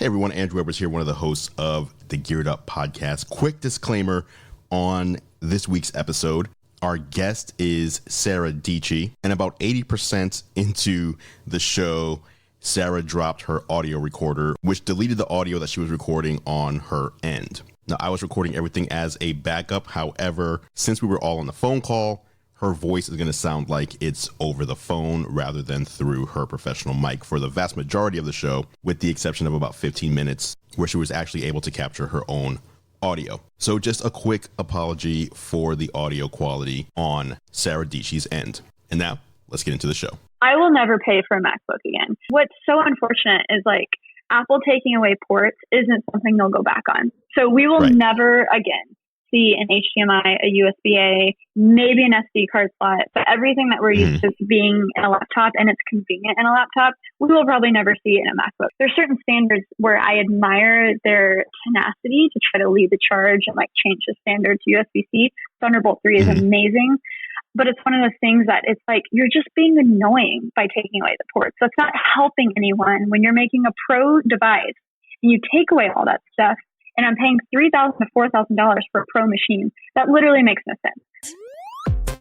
Hey everyone, Andrew Edwards here, one of the hosts of the Geared Up podcast. Quick disclaimer on this week's episode. Our guest is Sara Dietschy, and about 80% into the show, Sara dropped her audio recorder, which deleted the audio that she was recording on her end. Now, I was recording everything as a backup. However, since we were all on the phone call, her voice is going to sound like it's over the phone rather than through her professional mic for the vast majority of the show, with the exception of about 15 minutes where she was actually able to capture her own audio. So just a quick apology for the audio quality on Sara Dietschy's end. And now let's get into the show. I will never pay for a MacBook again. What's so unfortunate is Apple taking away ports isn't something they'll go back on. So we will never again see an HDMI, a USB-A, maybe an SD card slot. But everything that we're used to being in a laptop, and it's convenient in a laptop, we will probably never see it in a MacBook. There's certain standards where I admire their tenacity to try to lead the charge and change the standard to USB-C. Thunderbolt 3 is amazing. But it's one of those things that it's you're just being annoying by taking away the ports. So it's not helping anyone when you're making a pro device and you take away all that stuff. And I'm paying $3,000 to $4,000 for a pro machine. That literally makes no sense.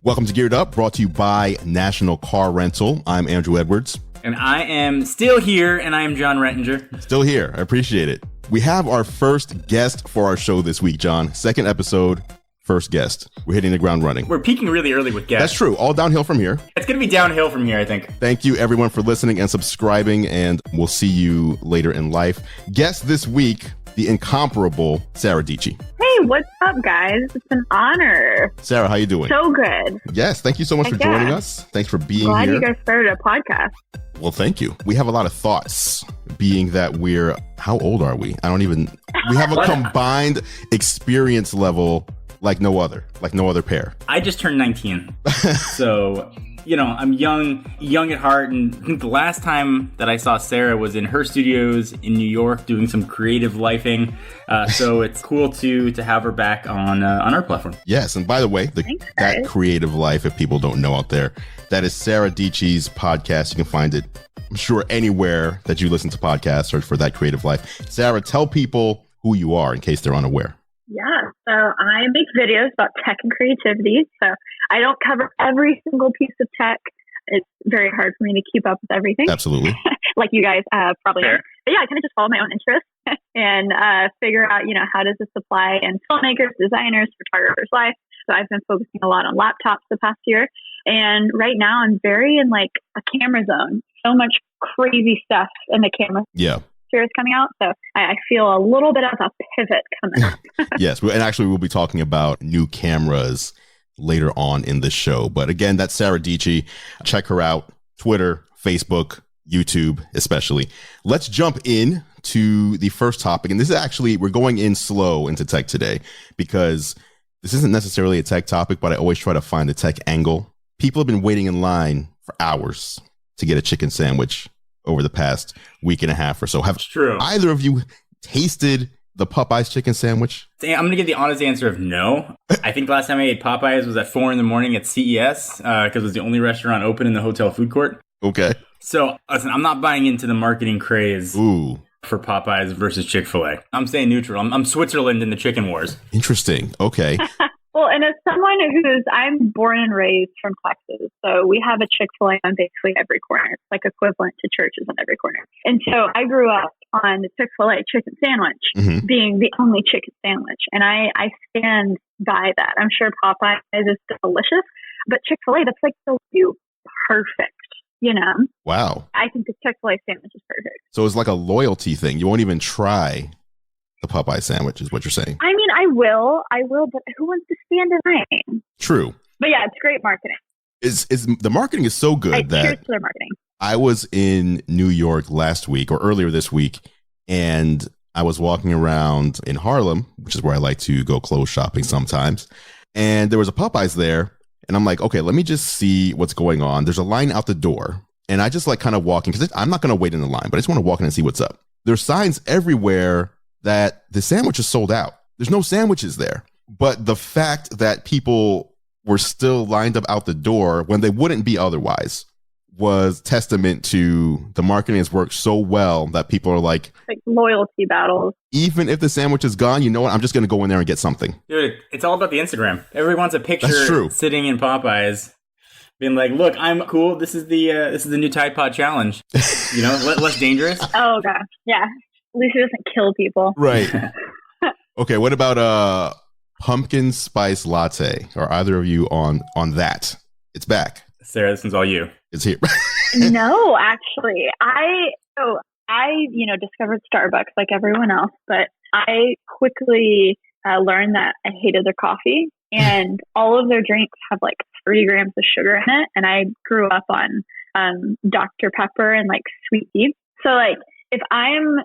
Welcome to Geared Up, brought to you by National Car Rental. I'm Andrew Edwards. And I am still here, and I am John Rettinger. Still here. I appreciate it. We have our first guest for our show this week, John. Second episode, first guest. We're hitting the ground running. We're peaking really early with guests. That's true. All downhill from here. It's going to be downhill from here, I think. Thank you, everyone, for listening and subscribing, and we'll see you later in life. Guest this week, the incomparable Sara Dietschy. Hey, what's up, guys? It's an honor. Sara, how you doing? So good. Yes, thank you so much for joining us. Thanks for being Glad here. you guys started a podcast. Well, thank you. We have a lot of thoughts, being that how old are we? We have a combined experience level like no other pair. I just turned 19. So, I'm young at heart. And I think the last time that I saw Sara was in her studios in New York doing some creative lifing. So it's cool to have her back on our platform. Yes. And by the way, that creative life, if people don't know out there, that is Sara Dietschy's podcast. You can find it, I'm sure, anywhere that you listen to podcasts. Search for That Creative Life. Sara, tell people who you are in case they're unaware. Yeah, so I make videos about tech and creativity. So I don't cover every single piece of tech. It's very hard for me to keep up with everything. Absolutely. Like you guys probably know. But yeah, I kind of just follow my own interests and figure out, how does this apply in filmmakers, designers, photographers' life. So I've been focusing a lot on laptops the past year. And right now I'm very in a camera zone. So much crazy stuff in the camera. Yeah. Is coming out, so I feel a little bit of a pivot coming up. Yes, and actually we'll be talking about new cameras later on in the show. But again, that's Sara Dietschy. Check her out, Twitter, Facebook, YouTube especially. Let's jump in to the first topic, and this is actually, we're going in slow into tech today because this isn't necessarily a tech topic, but I always try to find a tech angle. People have been waiting in line for hours to get a chicken sandwich over the past week and a half or so. Have either of you tasted the Popeyes chicken sandwich? I'm going to give the honest answer of no. I think the last time I ate Popeyes was at 4 a.m. at CES because it was the only restaurant open in the hotel food court. Okay. So, listen, I'm not buying into the marketing craze for Popeyes versus Chick-fil-A. I'm staying neutral. I'm Switzerland in the chicken wars. Interesting. Okay. Well, and as someone I'm born and raised from Texas, so we have a Chick-fil-A on basically every corner. It's equivalent to churches on every corner. And so I grew up on the Chick-fil-A chicken sandwich being the only chicken sandwich. And I stand by that. I'm sure Popeyes is delicious, but Chick-fil-A, that's so perfect, Wow. I think the Chick-fil-A sandwich is perfect. So it's like a loyalty thing. You won't even try the Popeye sandwich is what you're saying. I mean, I will, but who wants to stand in line? True. But yeah, it's great marketing. The marketing is so good that cheers to their marketing. I was in New York last week or earlier this week, and I was walking around in Harlem, which is where I like to go clothes shopping sometimes. And there was a Popeyes there, and I'm like, okay, let me just see what's going on. There's a line out the door, and I just kind of walking because I'm not going to wait in the line, but I just want to walk in and see what's up. There's signs everywhere that the sandwich is sold out. There's no sandwiches there. But the fact that people were still lined up out the door when they wouldn't be otherwise was testament to the marketing has worked so well that people are like loyalty battles. Even if the sandwich is gone, you know what? I'm just going to go in there and get something. Dude, it's all about the Instagram. Everybody wants a picture sitting in Popeyes, being like, "Look, I'm cool. This is the new Tide Pod challenge. You know, less dangerous." Oh gosh, yeah. At least it doesn't kill people. Right. Okay. What about pumpkin spice latte? Are either of you on that? It's back. Sarah, this one's all you. It's here. No, actually, I discovered Starbucks like everyone else, but I quickly learned that I hated their coffee, and all of their drinks have like 30 grams of sugar in it. And I grew up on Dr. Pepper and like sweet tea. So like, if I'm,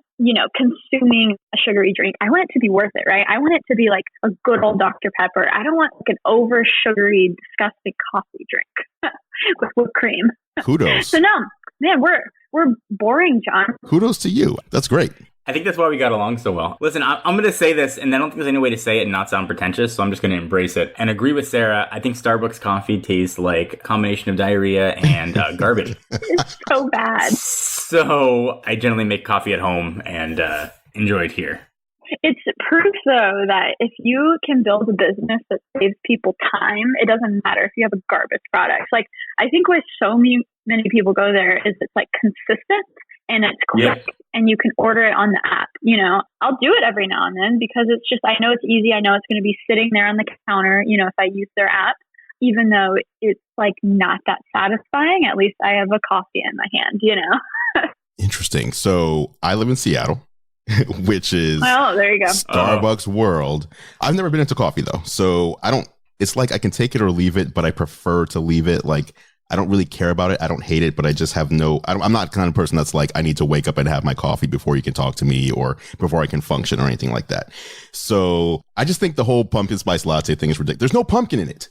consuming a sugary drink, I want it to be worth it, right? I want it to be like a good old Dr. Pepper. I don't want like an over sugary, disgusting coffee drink with whipped cream. Kudos. So no, man, we're boring, John. Kudos to you. That's great. I think that's why we got along so well. Listen, I'm going to say this, and I don't think there's any way to say it and not sound pretentious, so I'm just going to embrace it and agree with Sarah. I think Starbucks coffee tastes like a combination of diarrhea and garbage. It's so bad. So I generally make coffee at home and enjoy it here. It's proof, though, that if you can build a business that saves people time, it doesn't matter if you have a garbage product. Like, I think why so many people go there is it's like consistent. And it's quick, and you can order it on the app. I'll do it every now and then because it's just, I know it's easy. I know it's going to be sitting there on the counter, if I use their app, even though it's like not that satisfying. At least I have a coffee in my hand, Interesting. So I live in Seattle, which is there you go. Starbucks world. I've never been into coffee though. So it's like I can take it or leave it, but I prefer to leave it. Like, I don't really care about it. I don't hate it, but I just have I'm not the kind of person that's like, I need to wake up and have my coffee before you can talk to me or before I can function or anything like that. So I just think the whole pumpkin spice latte thing is ridiculous. There's no pumpkin in it.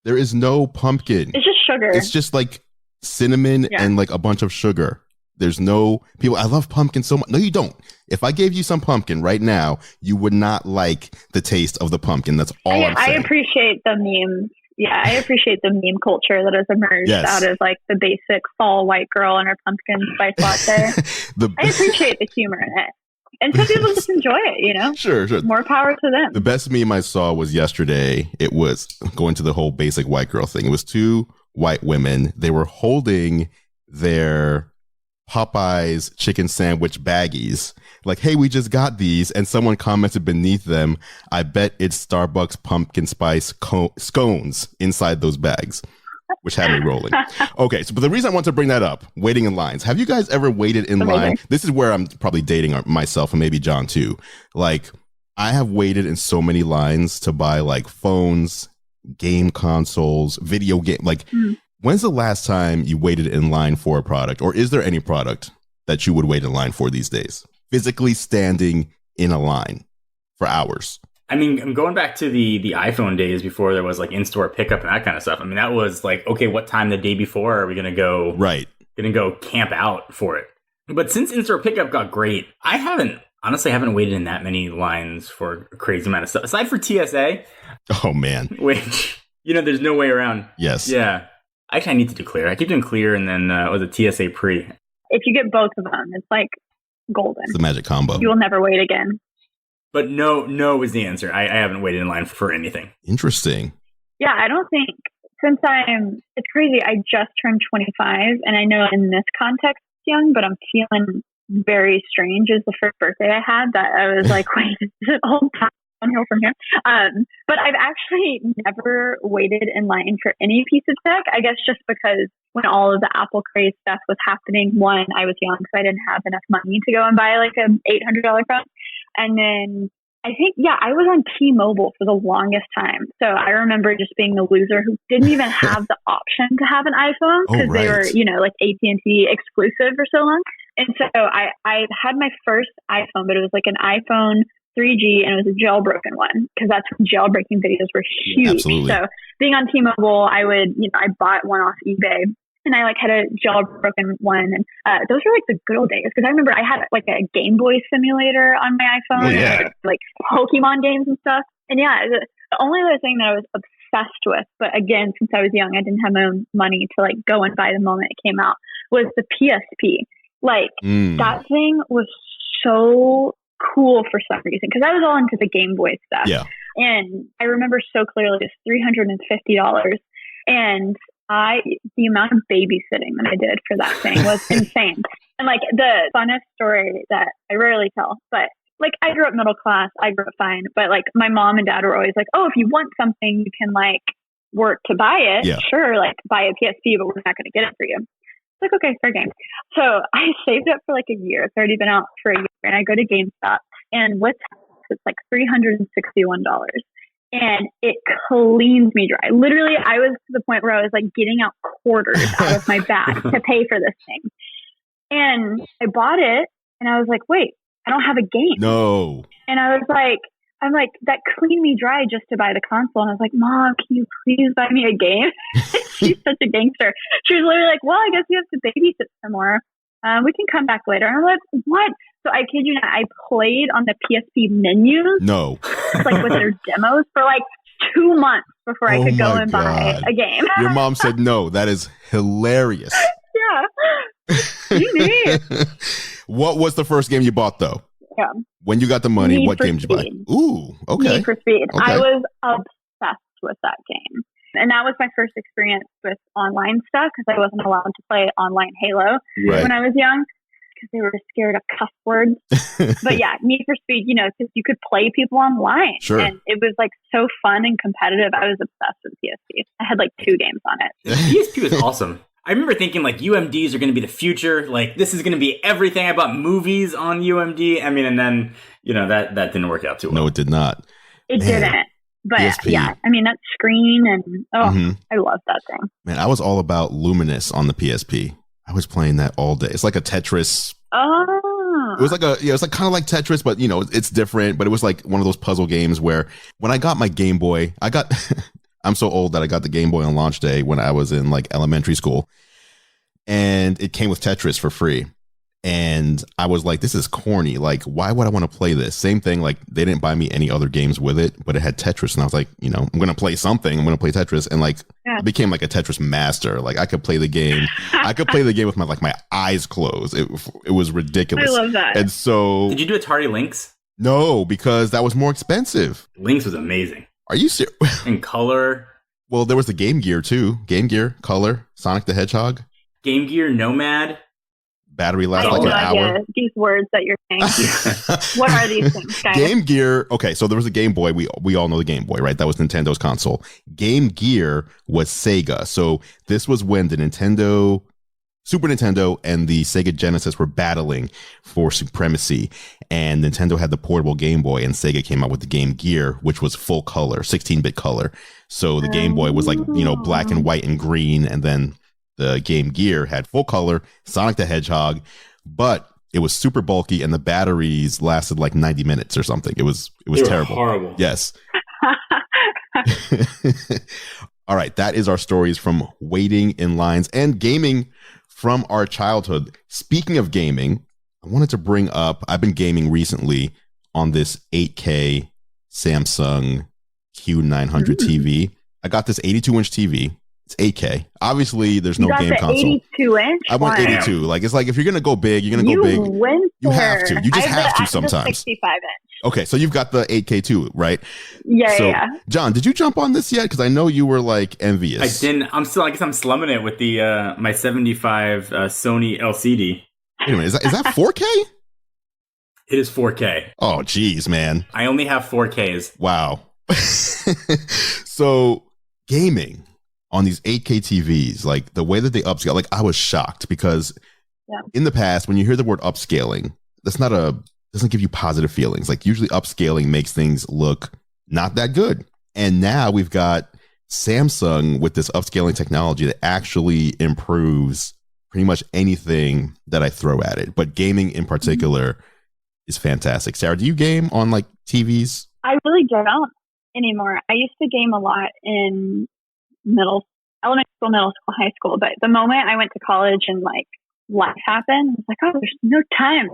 There is no pumpkin. It's just sugar. It's just like cinnamon and like a bunch of sugar. There's no people. I love pumpkin so much. No, you don't. If I gave you some pumpkin right now, you would not like the taste of the pumpkin. That's all I'm saying. I appreciate the memes. Yeah, I appreciate the meme culture that has emerged out of like the basic fall white girl and her pumpkin spice latte. I appreciate the humor in it. And some people just enjoy it, Sure. More power to them. The best meme I saw was yesterday. It was going to the whole basic white girl thing. It was two white women. They were holding their Popeyes chicken sandwich baggies. Like, hey, we just got these. And someone commented beneath them, I bet it's Starbucks pumpkin spice scones inside those bags, which had me rolling. Okay, but the reason I want to bring that up, waiting in lines. Have you guys ever waited in line? This is where I'm probably dating myself and maybe John too. Like, I have waited in so many lines to buy like phones, game consoles, video game. Like, when's the last time you waited in line for a product? Or is there any product that you would wait in line for these days? Physically standing in a line for hours. I mean, I'm going back to the iPhone days before there was like in-store pickup and that kind of stuff. I mean, that was like, okay, what time the day before are we going to go? Right. Going to go camp out for it. But since in-store pickup got great, I haven't waited in that many lines for a crazy amount of stuff. Aside for TSA. Oh, man. Which, there's no way around. Yes. Yeah. Actually, I need to do clear. I keep doing clear and then was a TSA pre. If you get both of them, it's like golden. It's the magic combo. You will never wait again. But no is the answer. I haven't waited in line for anything. Interesting. Yeah, I don't think, it's crazy. I just turned 25, and I know in this context it's young, but I'm feeling very strange. Is the first birthday I had that I was like, wait, is it all downhill from here? But I've actually never waited in line for any piece of tech. I guess just because when all of the Apple craze stuff was happening, one, I was young, so I didn't have enough money to go and buy like an $800 phone. And then I think, I was on T-Mobile for the longest time. So I remember just being the loser who didn't even have the option to have an iPhone because they were, like AT&T exclusive for so long. And so I had my first iPhone, but it was like an iPhone 3G, and it was a jailbroken one because that's when jailbreaking videos were huge. Absolutely. So being on T-Mobile, I would, I bought one off eBay. And I like had a jailbroken one, and those were like the good old days. Because I remember I had like a Game Boy simulator on my iPhone, and, like Pokemon games and stuff. And the only other thing that I was obsessed with, but again, since I was young, I didn't have my own money to like go and buy the moment it came out, was the PSP. Like that thing was so cool for some reason, because I was all into the Game Boy stuff. Yeah. And I remember so clearly it was $350. And the amount of babysitting that I did for that thing was insane. And like the funnest story that I rarely tell, but like I grew up middle class, I grew up fine, but like my mom and dad were always like, oh, if you want something, you can like work to buy it. Yeah. Sure, like buy a PSP, but we're not going to get it for you. It's like, okay, fair game. So I saved up for like a year. It's already been out for a year, and I go to GameStop, and with tax, it's like $361. And it cleans me dry. Literally, I was to the point where I was like getting out quarters out of my bag to pay for this thing. And I bought it, and I was like, wait, I don't have a game. No. And I'm like, that cleaned me dry just to buy the console. And I was like, Mom, can you please buy me a game? She's such a gangster. She was literally like, well, I guess you have to babysit some more. We can come back later. And I'm like, what? So I kid you not, I played on the PSP menus. No. Like with their demos for like 2 months before I could go and buy a game. Your mom said no. That is hilarious. Yeah. You need. What was the first game you bought though? Yeah. When you got the money, Need what for game did you buy? Speed. Ooh, okay. Need for Speed. Okay. I was obsessed with that game. And that was my first experience with online stuff, because I wasn't allowed to play online Halo when I was young, because they were scared of cuss words. But yeah, Need for Speed, you know, because you could play people online. Sure. And it was like so fun and competitive. I was obsessed with PSP. I had like 2 games on it. The PSP was awesome. I remember thinking like UMDs are going to be the future. Like this is going to be everything. I bought movies on UMD. I mean, and then, you know, that didn't work out too well. No, it did not. It didn't. But PSP. yeah, I mean, that screen and I love that thing. Man, I was all about Luminous on the PSP. I was playing that all day. It's like a Tetris. Oh. It was like it's like kind of like Tetris, but you know, it's different. But it was like one of those puzzle games where when I got my Game Boy, I'm so old that I got the Game Boy on launch day when I was in like elementary school, and it came with Tetris for free. And I was like, this is corny. Like, why would I want to play this? Same thing. Like, they didn't buy me any other games with it, but it had Tetris. And I was like, you know, I'm going to play something. I'm going to play Tetris. And like, I became like a Tetris master. Like, I could play the game. I could play the game with my eyes closed. It was ridiculous. I love that. And so. Did you do Atari Lynx? No, because that was more expensive. Lynx was amazing. Are you serious? In color. Well, there was the Game Gear too. Game Gear, Color, Sonic the Hedgehog. Game Gear, Nomad. Battery lasts like an hour. These words that you're saying. What are these things, guys? Game Gear. Okay, so there was a Game Boy. We all know the Game Boy, right? That was Nintendo's console. Game Gear was Sega. So this was when the Super Nintendo and the Sega Genesis were battling for supremacy. And Nintendo had the portable Game Boy, and Sega came out with the Game Gear, which was full color, 16-bit color. So the Game Boy was like, you know, black and white and green, and then the Game Gear had full color, Sonic the Hedgehog, but it was super bulky and the batteries lasted like 90 minutes or something. It was terrible. Horrible. Yes. All right. That is our stories from waiting in lines and gaming from our childhood. Speaking of gaming, I wanted to bring up, I've been gaming recently on this 8K Samsung Q900 TV. I got this 82-inch TV. It's 8K. Obviously, there's no game console. 82-inch? I want 82. Like, it's like if you're going to go big, you're going to go big. You have to. You just have to sometimes. 65-inch. Okay, so you've got the 8K too, right? Yeah. John, did you jump on this yet? Because I know you were like envious. I didn't. I guess I'm slumming it with the my 75 Sony LCD. Wait a minute, is that 4K? It is 4K. Oh, geez, man. I only have 4Ks. Wow. So, gaming on these 8K TVs, like the way that they upscale, like I was shocked because in the past, when you hear the word upscaling, doesn't give you positive feelings. Like usually upscaling makes things look not that good. And now we've got Samsung with this upscaling technology that actually improves pretty much anything that I throw at it. But gaming in particular is fantastic. Sarah, do you game on like TVs? I really don't anymore. I used to game a lot in elementary school, middle school, high school. But the moment I went to college and like life happened, I was like, oh, there's no time.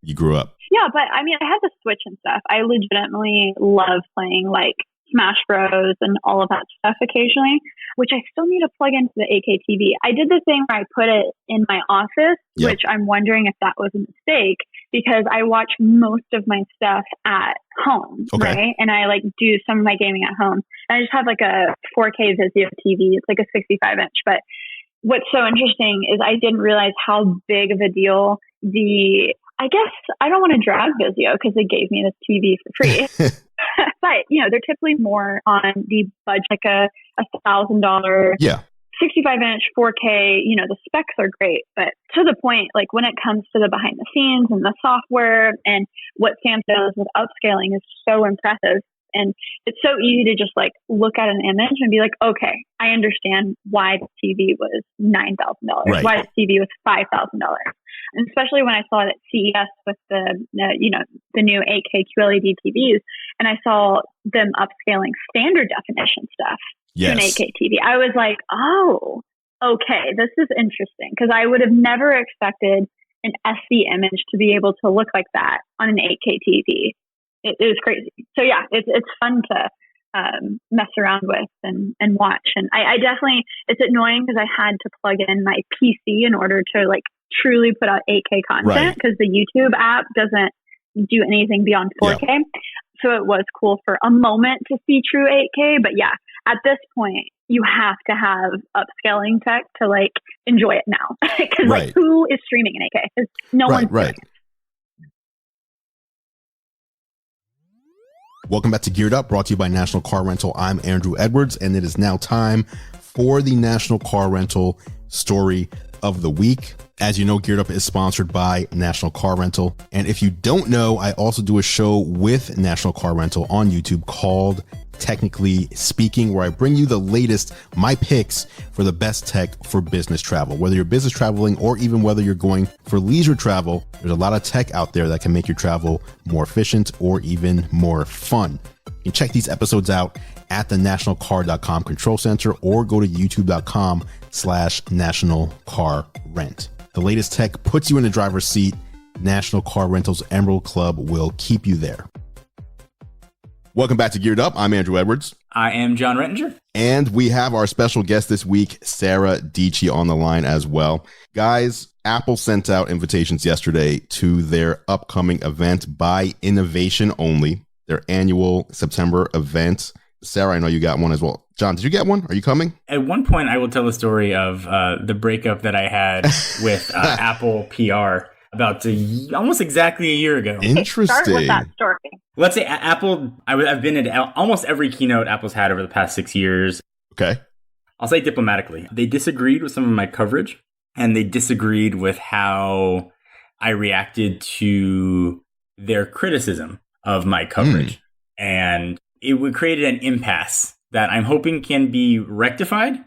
You grew up. Yeah, but I mean, I had the Switch and stuff. I legitimately love playing like Smash Bros and all of that stuff occasionally, which I still need to plug into the 8K TV. I did the thing where I put it in my office, which I'm wondering if that was a mistake because I watch most of my stuff at home, right? And I like do some of my gaming at home. And I just have like a 4K Vizio TV. It's like a 65 inch. But what's so interesting is I didn't realize how big of a deal I guess I don't want to drag Vizio because they gave me this TV for free. But, they're typically more on the budget, like a $1,000, 65 inch 4K, the specs are great, but to the point, like when it comes to the behind the scenes and the software and what Sam does with upscaling is so impressive. And it's so easy to just like look at an image and be like, okay, I understand why the TV was $9,000, why the TV was $5,000. And especially when I saw it at CES with the new 8K QLED TVs, and I saw them upscaling standard definition stuff to an 8K TV. I was like, oh, okay, this is interesting because I would have never expected an SC image to be able to look like that on an 8K TV. It was crazy. So yeah, it's fun to mess around with and watch. And I definitely, it's annoying because I had to plug in my PC in order to like truly put out 8K content because the YouTube app doesn't do anything beyond 4K. Yeah. So it was cool for a moment to see true 8K. But yeah, at this point, you have to have upscaling tech to like enjoy it now. Because like who is streaming in 8K? Because no one's doing it. Welcome back to Geared Up, brought to you by National Car Rental. I'm Andrew Edwards, and it is now time for the National Car Rental story of the week. As you know, Geared Up is sponsored by National Car Rental. And if you don't know, I also do a show with National Car Rental on YouTube called Technically Speaking, where I bring you the latest, my picks for the best tech for business travel. Whether you're business traveling or even whether you're going for leisure travel, there's a lot of tech out there that can make your travel more efficient or even more fun. You can check these episodes out at the nationalcar.com control center or go to youtube.com/National Car Rent. The latest tech puts you in the driver's seat. National Car Rental's Emerald Club will keep you there. Welcome back to Geared Up. I'm Andrew Edwards. I am John Rettinger. And we have our special guest this week, Sara Dietschy, on the line as well. Guys, Apple sent out invitations yesterday to their upcoming event, By Innovation Only, their annual September event. Sara, I know you got one as well. John, did you get one? Are you coming? At one point, I will tell the story of the breakup that I had with Apple PR about almost exactly a year ago. Interesting. Start with that story. Let's say Apple, I've been at almost every keynote Apple's had over the past 6 years. Okay. I'll say diplomatically. They disagreed with some of my coverage, and they disagreed with how I reacted to their criticism of my coverage. And it created an impasse that I'm hoping can be rectified.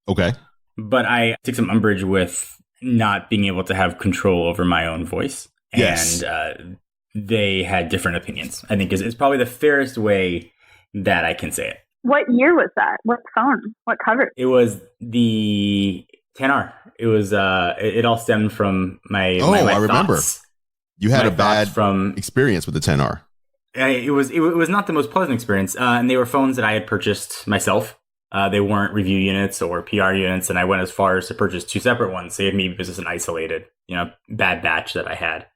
Okay. But I took some umbrage with not being able to have control over my own voice. Yes. And they had different opinions, I think is probably the fairest way that I can say it. What year was that? What phone? What cover? It was the 10R. It was, it all stemmed from my I remember. Thoughts. You had a bad experience with the 10R. It was not the most pleasant experience. And they were phones that I had purchased myself. They weren't review units or PR units, and I went as far as to purchase 2 separate ones, save me because it's an isolated, bad batch that I had.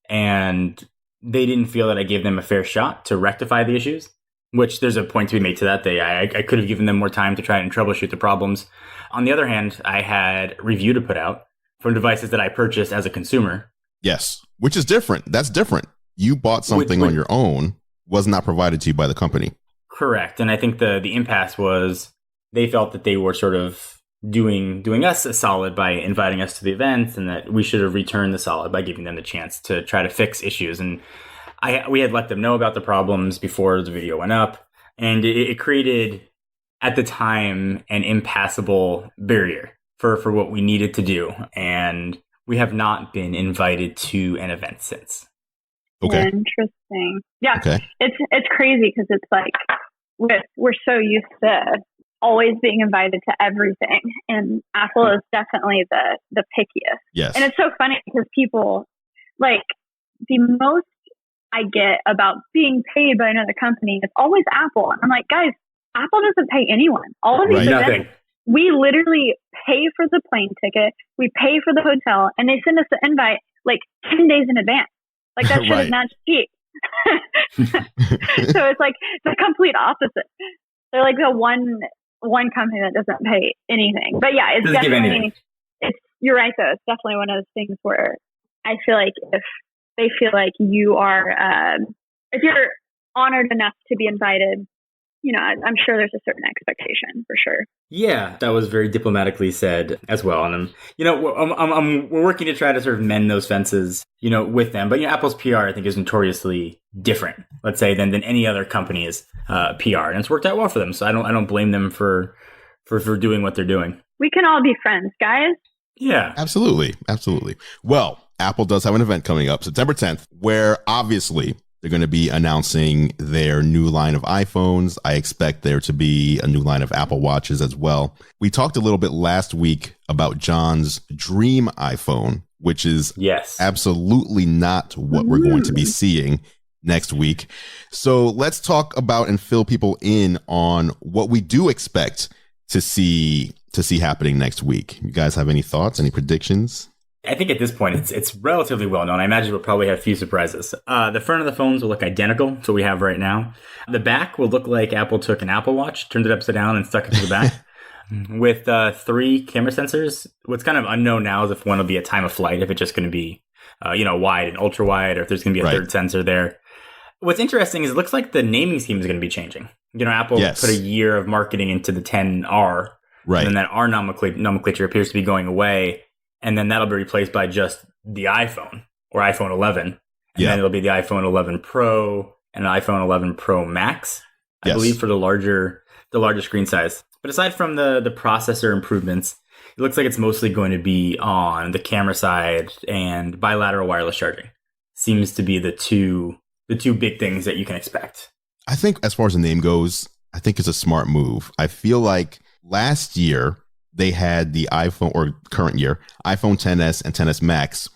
And they didn't feel that I gave them a fair shot to rectify the issues, which there's a point to be made to that. I could have given them more time to try and troubleshoot the problems. On the other hand, I had a review to put out from devices that I purchased as a consumer. Yes, which is different. That's different. You bought something on your own, was not provided to you by the company. Correct. And I think the impasse was they felt that they were sort of doing us a solid by inviting us to the event, and that we should have returned the solid by giving them the chance to try to fix issues. And we had let them know about the problems before the video went up, and it created, at the time, an impassable barrier for what we needed to do. And we have not been invited to an event since. Okay. Interesting. Yeah. Okay. It's crazy because it's like we're so used to always being invited to everything, and Apple is definitely the pickiest. Yes. And it's so funny because people, like, the most I get about being paid by another company. It's always Apple. I'm like, guys, Apple doesn't pay anyone. All of these events, we literally pay for the plane ticket, we pay for the hotel, and they send us the invite like 10 days in advance. Like that shit is not cheap. So it's like the complete opposite. They're like the one company that doesn't pay anything. But yeah, it's definitely, you're right though. It's definitely one of those things where I feel like if they feel like you are, if you're honored enough to be invited, you know, I'm sure there's a certain expectation for sure. Yeah, that was very diplomatically said as well. And we're working to try to sort of mend those fences, you know, with them. But Apple's PR, I think, is notoriously different, let's say, than any other company's PR, and it's worked out well for them. So I don't blame them for doing what they're doing. We can all be friends, guys. Yeah, absolutely. Well, Apple does have an event coming up September 10th, where obviously they're going to be announcing their new line of iPhones. I expect there to be a new line of Apple Watches as well. We talked a little bit last week about John's dream iPhone, which is absolutely not what we're going to be seeing next week. So let's talk about and fill people in on what we do expect to see happening next week. You guys have any thoughts, any predictions? I think at this point, it's relatively well known. I imagine we'll probably have a few surprises. The front of the phones will look identical to what we have right now. The back will look like Apple took an Apple Watch, turned it upside down, and stuck it to the back with 3 camera sensors. What's kind of unknown now is if one will be at time of flight, if it's just going to be wide and ultra wide, or if there's going to be a third sensor there. What's interesting is it looks like the naming scheme is going to be changing. You know, Apple put a year of marketing into the 10R, and then that R nomenclature appears to be going away. And then that'll be replaced by just the iPhone or iPhone 11. And then it'll be the iPhone 11 Pro and an iPhone 11 Pro Max, I believe, for the larger screen size. But aside from the processor improvements, it looks like it's mostly going to be on the camera side and bilateral wireless charging. Seems to be the two big things that you can expect. I think as far as the name goes, I think it's a smart move. I feel like last year, they had the iPhone, or current year, iPhone XS and XS Max,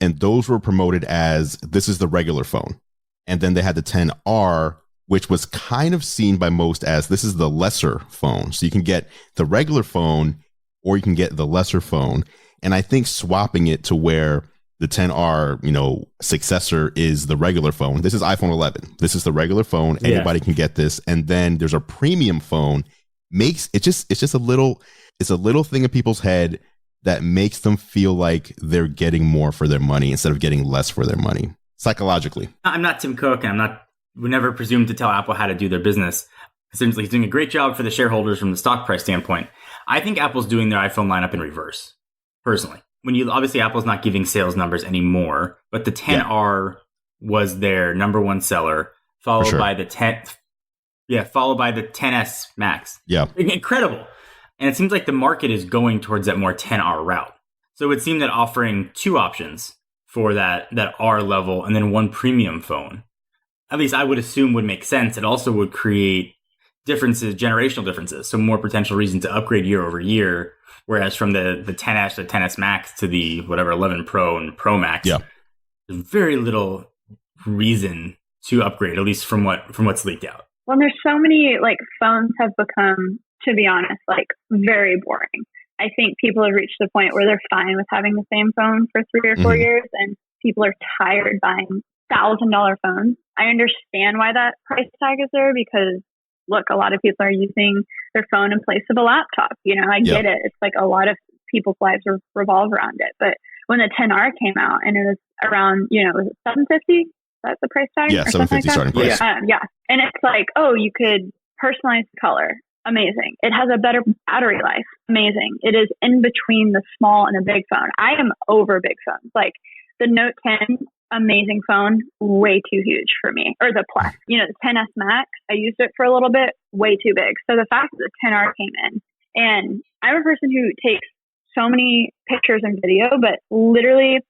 and those were promoted as this is the regular phone. And then they had the 10R, which was kind of seen by most as this is the lesser phone. So you can get the regular phone or you can get the lesser phone. And I think swapping it to where the 10R, successor is the regular phone. This is iPhone 11. This is the regular phone. Anybody can get this. And then there's a premium phone. It's a little thing in people's head that makes them feel like they're getting more for their money instead of getting less for their money psychologically. I'm not Tim Cook, and would never presume to tell Apple how to do their business. Essentially, he's doing a great job for the shareholders from the stock price standpoint. I think Apple's doing their iPhone lineup in reverse, personally. Obviously Apple's not giving sales numbers anymore, but the 10R was their number one seller, followed by the 10S Max. Yeah. Incredible. And it seems like the market is going towards that more 10R route. So it would seem that offering 2 options for that R level and then 1 premium phone, at least I would assume would make sense. It also would create generational differences. So more potential reason to upgrade year over year. Whereas from the 10S to 10S Max to the 11 Pro and Pro Max, there's very little reason to upgrade, at least from what's leaked out. Well, there's so many phones have become, to be honest, very boring. I think people have reached the point where they're fine with having the same phone for 3 or 4 years, and people are tired buying $1,000 phones. I understand why that price tag is there because, look, a lot of people are using their phone in place of a laptop. I get it. It's like a lot of people's lives revolve around it. But when the 10R came out and it was around, was it $750? That's the price tag? Yeah, $750 starting price. And it's like, you could personalize the color. Amazing. It has a better battery life. Amazing. It is in between the small and the big phone. I am over big phones. Like the Note 10, amazing phone, way too huge for me. Or the Plus. The 10S Max, I used it for a little bit, way too big. So the fact that the 10R came in, and I'm a person who takes so many pictures and video, but literally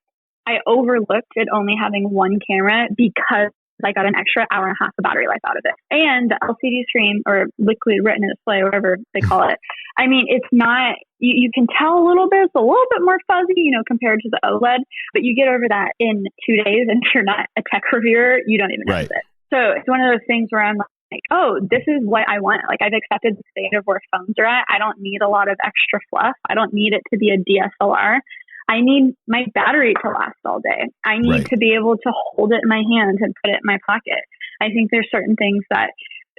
I overlooked it only having 1 camera because I got an extra hour and a half of battery life out of it. And the LCD screen or liquid retina display, whatever they call it. I mean, it's not, you can tell a little bit, it's a little bit more fuzzy, compared to the OLED, but you get over that in 2 days. And if you're not a tech reviewer, you don't even notice it. So it's one of those things where I'm like, oh, this is what I want. Like, I've accepted the state of where phones are at. I don't need a lot of extra fluff. I don't need it to be a DSLR. I need my battery to last all day. I need to be able to hold it in my hand and put it in my pocket. I think there's certain things that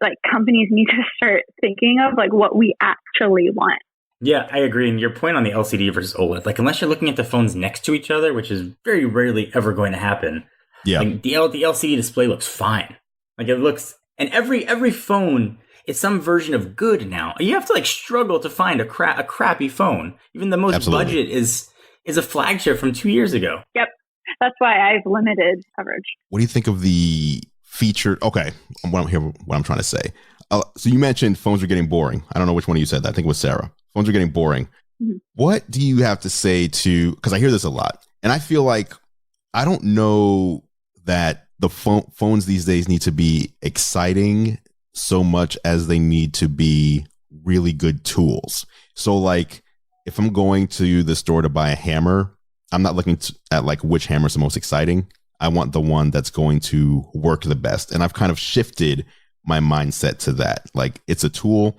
like companies need to start thinking of, like what we actually want. Yeah, I agree. And your point on the LCD versus OLED, like unless you're looking at the phones next to each other, which is very rarely ever going to happen. Yeah, like the LCD display looks fine. Like it looks, and every phone is some version of good now. You have to like struggle to find a crappy phone. Even the most budget is a flagship from 2 years ago. Yep. That's why I've limited coverage. What do you think of the feature? Okay. What I'm trying to say. So you mentioned phones are getting boring. I don't know which one of you said that. I think it was Sarah. Phones are getting boring. Mm-hmm. What do you have to say to, because I hear this a lot and I feel like I don't know that the phones these days need to be exciting so much as they need to be really good tools. So like, if I'm going to the store to buy a hammer, I'm not looking at like which hammer is the most exciting. I want the one that's going to work the best. And I've kind of shifted my mindset to that. Like it's a tool.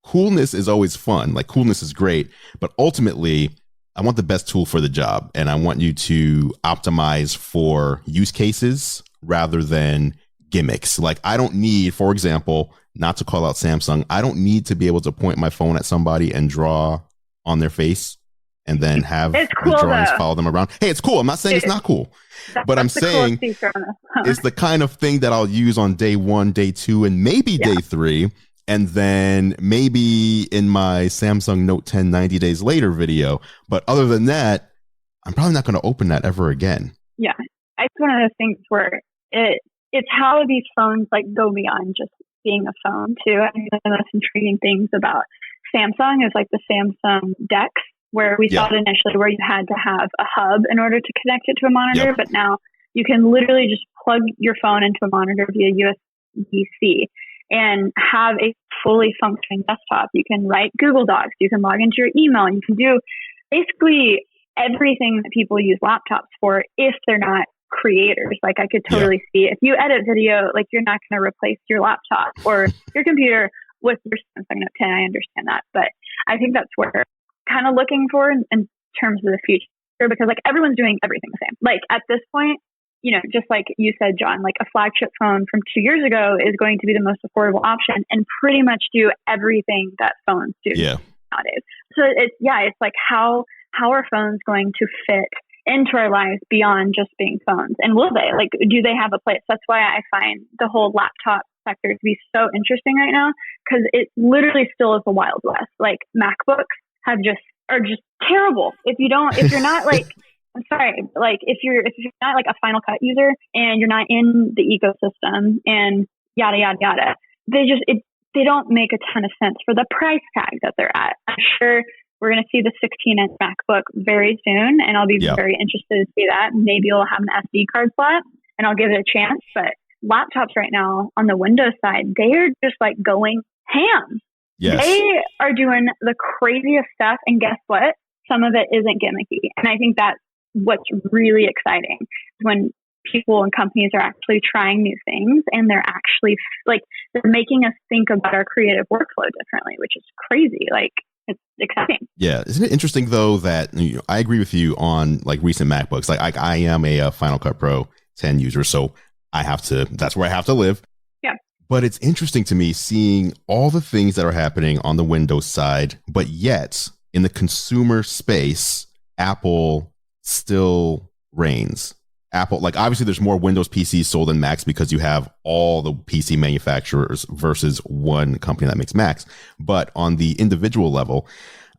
Coolness is always fun. Like coolness is great. But ultimately, I want the best tool for the job. And I want you to optimize for use cases rather than gimmicks. Like I don't need, for example, not to call out Samsung, I don't need to be able to point my phone at somebody and draw on their face and then have the drawings follow them around. Hey, it's cool. I'm not saying it's not cool, but I'm saying it's the kind of thing that I'll use on day 1, day 2, and maybe day 3. And then maybe in my Samsung Note 10 90 days later video. But other than that, I'm probably not going to open that ever again. Yeah. It's one of those things where it's how these phones like go beyond just being a phone too. I think one of the most intriguing things about Samsung is like the Samsung Dex, where we saw it initially where you had to have a hub in order to connect it to a monitor, but now you can literally just plug your phone into a monitor via USB-C and have a fully functioning desktop. You can write Google Docs, you can log into your email, and you can do basically everything that people use laptops for if they're not creators. Like I could totally see if you edit video, like you're not going to replace your laptop or your computer with your Samsung Note 10. I understand that, but I think that's what we're kind of looking for in terms of the future, because like everyone's doing everything the same. Like at this point, just like you said, John, like a flagship phone from 2 years ago is going to be the most affordable option and pretty much do everything that phones do nowadays. So it's like how are phones going to fit into our lives beyond just being phones? And will they? Like, do they have a place? That's why I find the whole laptop sector to be so interesting right now, because it literally still is the Wild West. Like MacBooks are just terrible. If you're not like, I'm sorry, like if you're not like a Final Cut user and you're not in the ecosystem and yada yada yada, they don't make a ton of sense for the price tag that they're at. I'm sure we're going to see the 16-inch MacBook very soon, and I'll be very interested to see that. Maybe it'll have an SD card slot, and I'll give it a chance. But laptops right now on the Windows side, they are just like going ham. Yes. They are doing the craziest stuff, and guess what? Some of it isn't gimmicky. And I think that's what's really exciting when people and companies are actually trying new things, and they're actually like they're making us think about our creative workflow differently, which is crazy. Like it's exciting. Yeah. Isn't it interesting though that I agree with you on like recent MacBooks. Like I am a Final Cut Pro 10 user, so that's where I have to live. Yeah. But it's interesting to me seeing all the things that are happening on the Windows side, but yet in the consumer space, Apple still reigns. Apple, like obviously there's more Windows PCs sold than Macs because you have all the PC manufacturers versus one company that makes Macs. But on the individual level,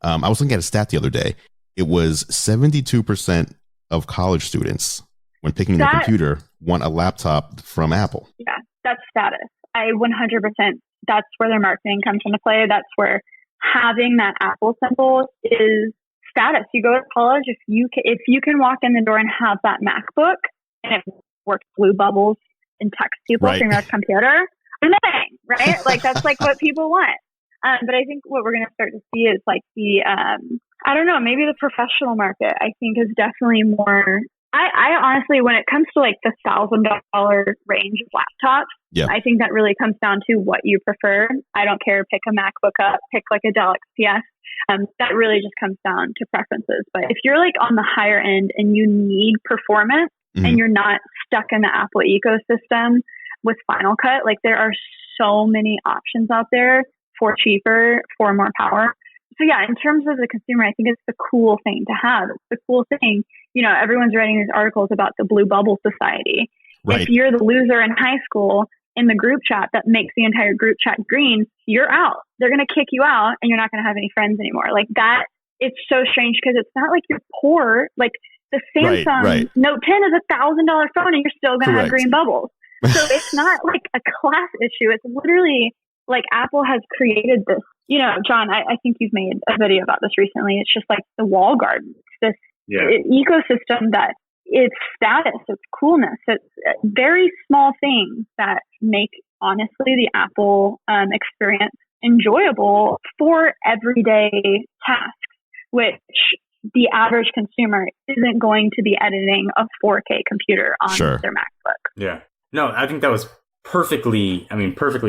I was looking at a stat the other day. It was 72% of college students when picking a computer want a laptop from Apple. Yeah, that's status. I 100%, that's where their marketing comes into play. That's where having that Apple symbol is status. You go to college, if you can walk in the door and have that MacBook and it works blue bubbles and text people from your computer. Amazing, right? Like that's like what people want. But I think what we're going to start to see is like the, I don't know, maybe the professional market, I think is definitely more, I honestly, when it comes to like the $1,000 range of laptops, I think that really comes down to what you prefer. I don't care, pick a MacBook up, pick like a Dell XPS. That really just comes down to preferences. But if you're like on the higher end and you need performance and you're not stuck in the Apple ecosystem with Final Cut, like there are so many options out there for cheaper, for more power. So yeah, in terms of the consumer, I think it's the cool thing to have. It's the cool thing. You know, everyone's writing these articles about the blue bubble society. Right. If you're the loser in high school in the group chat that makes the entire group chat green, you're out. They're going to kick you out and you're not going to have any friends anymore. Like that, it's so strange because it's not like you're poor. Like the Samsung Note 10 is $1,000 phone and you're still going to have green bubbles. So it's not like a class issue. It's literally like Apple has created this, you know, John, I think you've made a video about this recently. It's just like the wall garden. It's this ecosystem that it's status, it's coolness, it's very small things that make, honestly, the Apple experience enjoyable for everyday tasks, which the average consumer isn't going to be editing a 4K computer on their MacBook. Yeah. No, I think that was perfectly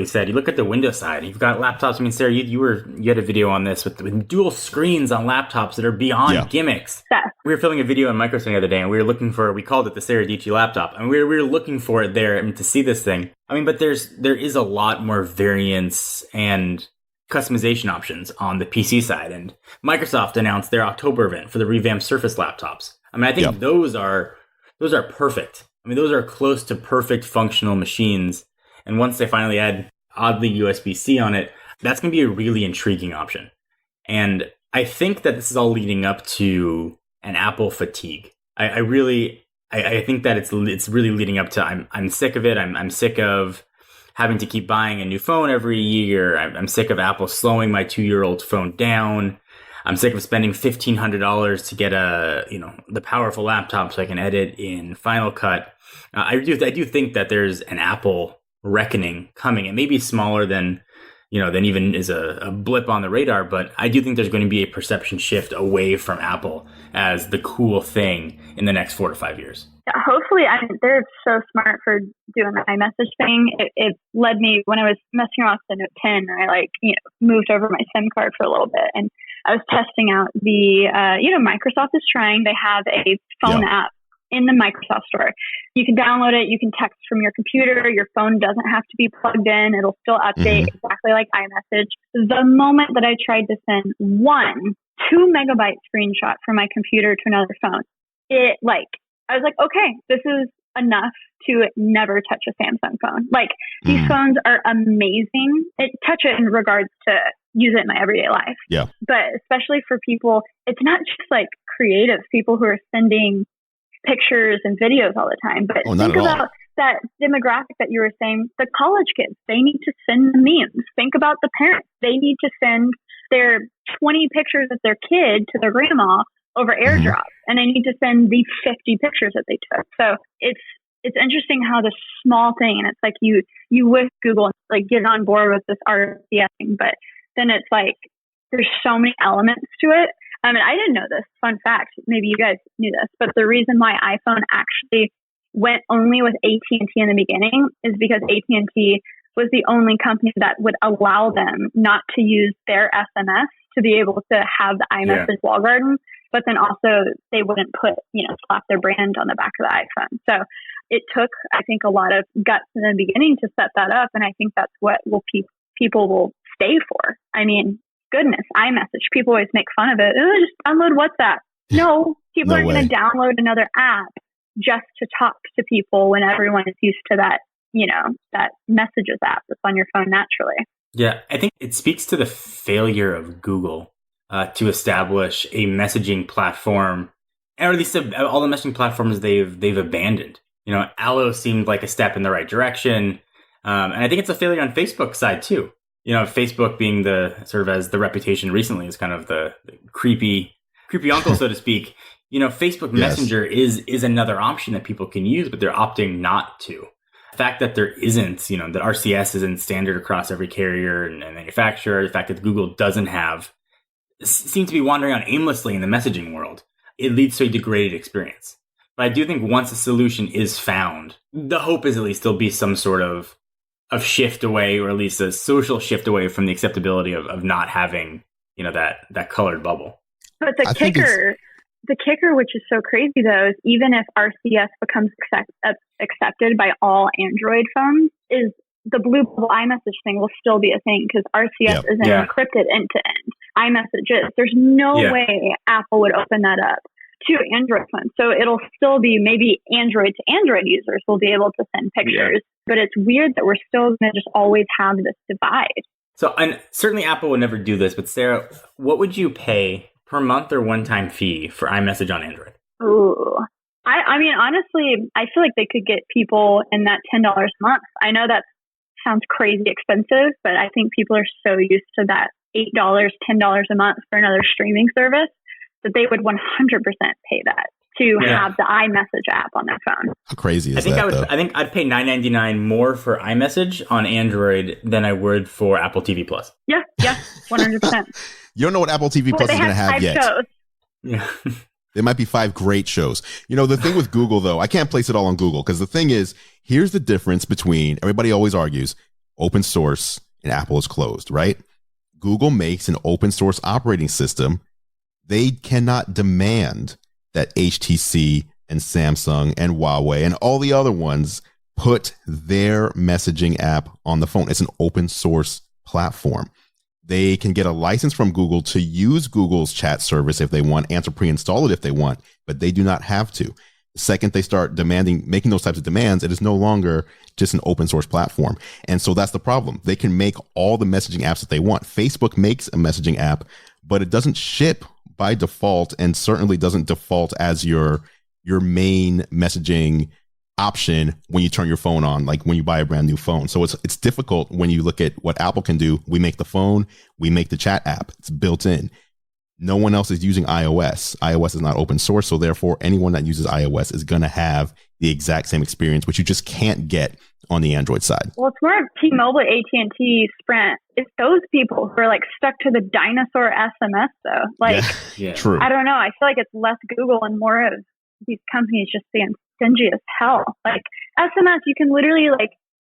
said. You look at the Windows side, you've got laptops. I mean, Sarah, you had a video on this with dual screens on laptops that are beyond gimmicks. Yeah. We were filming a video on Microsoft the other day, and we called it the Sara Dietschy laptop, and we were looking for it there. I mean, to see this thing. I mean, but there is a lot more variance and customization options on the PC side, and Microsoft announced their October event for the revamped Surface laptops. I mean, I think those are perfect. I mean, those are close to perfect functional machines. And once they finally add oddly USB-C on it, that's going to be a really intriguing option. And I think that this is all leading up to an Apple fatigue. I think that it's really leading up to I'm sick of it. I'm sick of having to keep buying a new phone every year. I'm sick of Apple slowing my 2-year-old phone down. I'm sick of spending $1,500 to get the powerful laptop so I can edit in Final Cut. I do think that there's an Apple reckoning coming. It may be smaller than even is a blip on the radar, but I do think there's going to be a perception shift away from Apple as the cool thing in the next 4 to 5 years. Yeah, hopefully, they're so smart for doing the iMessage thing. It led me, when I was messing around with the Note 10, I moved over my SIM card for a little bit, and I was testing out the, Microsoft is trying, they have a phone app in the Microsoft Store. You can download it, you can text from your computer, your phone doesn't have to be plugged in, it'll still update exactly like iMessage. The moment that I tried to send 2 megabyte screenshot from my computer to another phone, I was like, okay, this is enough to never touch a Samsung phone. Like, these phones are amazing. Touch it in regards to use it in my everyday life. Yeah. But especially for people, it's not just like creatives, people who are sending pictures and videos all the time. But think about that demographic that you were saying, the college kids, they need to send memes. Think about the parents. They need to send their 20 pictures of their kid to their grandma over AirDrop, and they need to send the 50 pictures that they took. So it's interesting how this small thing, and it's like you with Google, like, get on board with this RCS thing, but then it's like there's so many elements to it. I mean, I didn't know this. Fun fact, maybe you guys knew this, but the reason why iPhone actually went only with AT&T in the beginning is because AT&T was the only company that would allow them not to use their SMS to be able to have the iMessage wall garden. But then also they wouldn't slap their brand on the back of the iPhone. So it took, I think, a lot of guts in the beginning to set that up. And I think that's what people will stay for. I mean, goodness, iMessage. People always make fun of it. Oh, just download WhatsApp. No, people are going to download another app just to talk to people when everyone is used to that, that Messages app that's on your phone naturally. Yeah, I think it speaks to the failure of Google to establish a messaging platform, or at least all the messaging platforms they've abandoned. Allo seemed like a step in the right direction, and I think it's a failure on Facebook's side too. Facebook being the sort of, as the reputation recently is, kind of the creepy uncle, so to speak. Facebook Messenger is another option that people can use, but they're opting not to. The fact that there isn't, that RCS isn't standard across every carrier and manufacturer, the fact that Google doesn't have, seem to be wandering on aimlessly in the messaging world, it leads to a degraded experience. But I do think once a solution is found, the hope is at least there'll be some sort of shift away, or at least a social shift away from the acceptability of not having, that colored bubble. But the kicker, which is so crazy though, is even if RCS becomes accepted by all Android phones, is the blue bubble iMessage thing will still be a thing because RCS isn't encrypted end to end. iMessage is. There's no way Apple would open that up to Android phones. So it'll still be maybe Android to Android users will be able to send pictures. But it's weird that we're still going to just always have this divide. So, and certainly Apple would never do this, but Sarah, what would you pay per month or one-time fee for iMessage on Android? Ooh. I mean, honestly, I feel like they could get people in that $10 a month. I know that sounds crazy expensive, but I think people are so used to that $8, $10 a month for another streaming service that they would 100% pay that to have the iMessage app on their phone. How crazy is that? I think I'd pay $9.99 more for iMessage on Android than I would for Apple TV Plus. Yeah, 100%. You don't know what Apple TV Plus is going to have yet. Shows. Yeah. There might be 5 great shows. The thing with Google, though, I can't place it all on Google because the thing is, here's the difference between, everybody always argues, open source and Apple is closed, right? Google makes an open source operating system. They cannot demand that HTC and Samsung and Huawei and all the other ones put their messaging app on the phone. It's an open source platform. They can get a license from Google to use Google's chat service if they want, and to pre-install it if they want, but they do not have to. The second they start making those types of demands, it is no longer just an open source platform. And so that's the problem. They can make all the messaging apps that they want. Facebook makes a messaging app, but it doesn't ship by default, and certainly doesn't default as your main messaging option when you turn your phone on, like when you buy a brand new phone. So it's difficult when you look at what Apple can do. We make the phone, we make the chat app. It's built in. No one else is using iOS. iOS is not open source, so therefore anyone that uses iOS is going to have the exact same experience, which you just can't get on the Android side. Well, it's more of T-Mobile, AT&T, Sprint. It's those people who are like stuck to the dinosaur SMS though. Like, true. I don't know. I feel like it's less Google and more of these companies just being stingy as hell. Like SMS, you can literally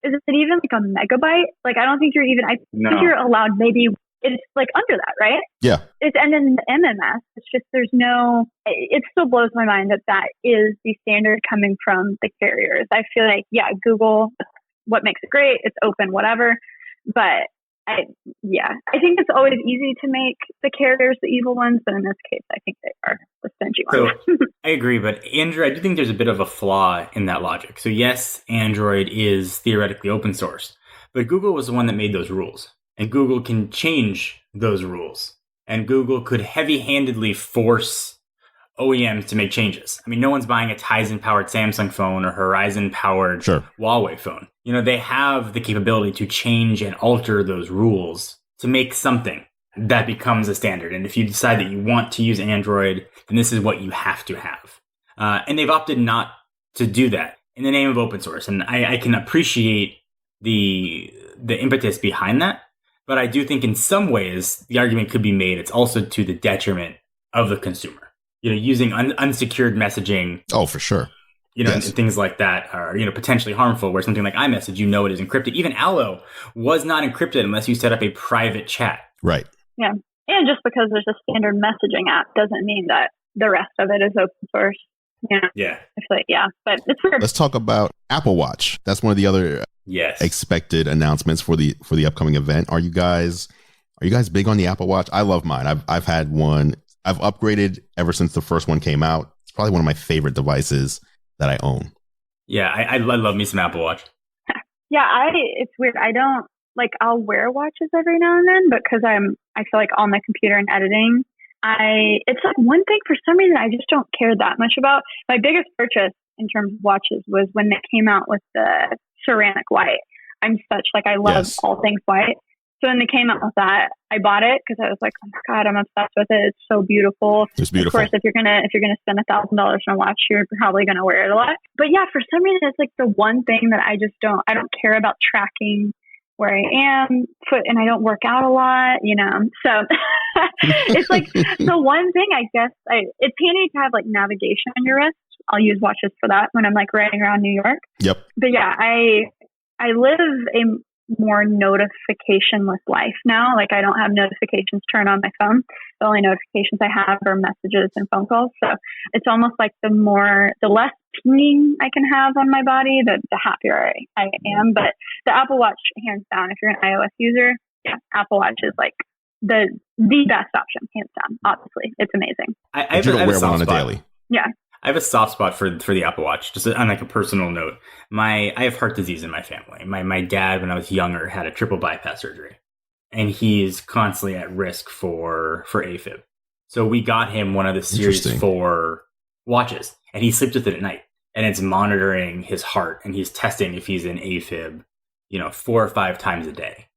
is it even like a megabyte? Like, I don't think you're even, think you're allowed maybe, it's like under that, right? Yeah. And then the MMS, it's just, it still blows my mind that is the standard coming from the carriers. I feel like, Google, what makes it great, it's open, whatever. But I think it's always easy to make the carriers the evil ones, but in this case, I think they are the stingy ones. So, I agree, but Android, I do think there's a bit of a flaw in that logic. So yes, Android is theoretically open source, but Google was the one that made those rules. And Google can change those rules. And Google could heavy-handedly force OEMs to make changes. I mean, no one's buying a Tizen-powered Samsung phone or Horizon-powered Huawei phone. They have the capability to change and alter those rules to make something that becomes a standard. And if you decide that you want to use Android, then this is what you have to have. And they've opted not to do that in the name of open source. And I can appreciate the impetus behind that. But I do think in some ways, the argument could be made it's also to the detriment of the consumer. Using unsecured messaging. Oh, for sure. And things like that are, potentially harmful, where something like iMessage, it is encrypted. Even Allo was not encrypted unless you set up a private chat. Right. Yeah. And just because there's a standard messaging app doesn't mean that the rest of it is open source. Yeah. I feel like, but it's weird. Let's talk about Apple Watch. That's one of the other expected announcements for the upcoming event. Are you guys big on the Apple Watch? I love mine. I've had one. I've upgraded ever since the first one came out. It's probably one of my favorite devices that I own. Yeah, I love me some Apple Watch. It's weird. I don't I'll wear watches every now and then, but because I feel like on the computer and editing, it's like one thing for some reason I just don't care that much about. My biggest purchase in terms of watches was when they came out with the ceramic white. I'm such I love all things white. So when they came out with that, I bought it because I was like, oh my God, I'm obsessed with it. It's so beautiful. It's beautiful. Of course, if you're gonna spend $1,000 on a watch, you're probably gonna wear it a lot. But yeah, for some reason, it's like the one thing that I don't care about tracking where I am, and I don't work out a lot, So it's like the one thing, I guess. It's handy to have like navigation on your wrist. I'll use watches for that when I'm like riding around New York. Yep. But yeah, I live a more notificationless life now. Like I don't have notifications turned on my phone. The only notifications I have are messages and phone calls. So it's almost like the less pinging I can have on my body, the happier I am. But the Apple Watch, hands down, if you're an iOS user, yeah, Apple Watch is like the best option, hands down. Obviously, it's amazing. I don't wear one on a daily. Yeah. I have a soft spot for the Apple Watch, just on like a personal note. I have heart disease in my family. My dad, when I was younger, had a triple bypass surgery, and he's constantly at risk for AFib. So we got him one of the Series 4 watches, and he sleeps with it at night, and it's monitoring his heart, and he's testing if he's in AFib, 4 or 5 times a day.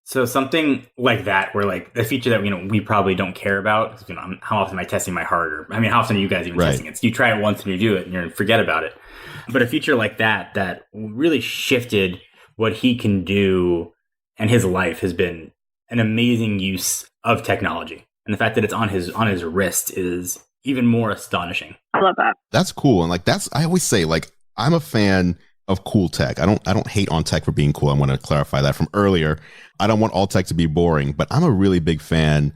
So something like that, where like the feature that we probably don't care about, how often am I testing my heart, or how often are you guys even testing it? So you try it once and you do it, and you forget about it. But a feature like that really shifted what he can do, and his life has been an amazing use of technology. And the fact that it's on his wrist is even more astonishing. I love that. That's cool, and like I always say, like I'm a fan of cool tech. I don't hate on tech for being cool. I want to clarify that from earlier. I don't want all tech to be boring, but I'm a really big fan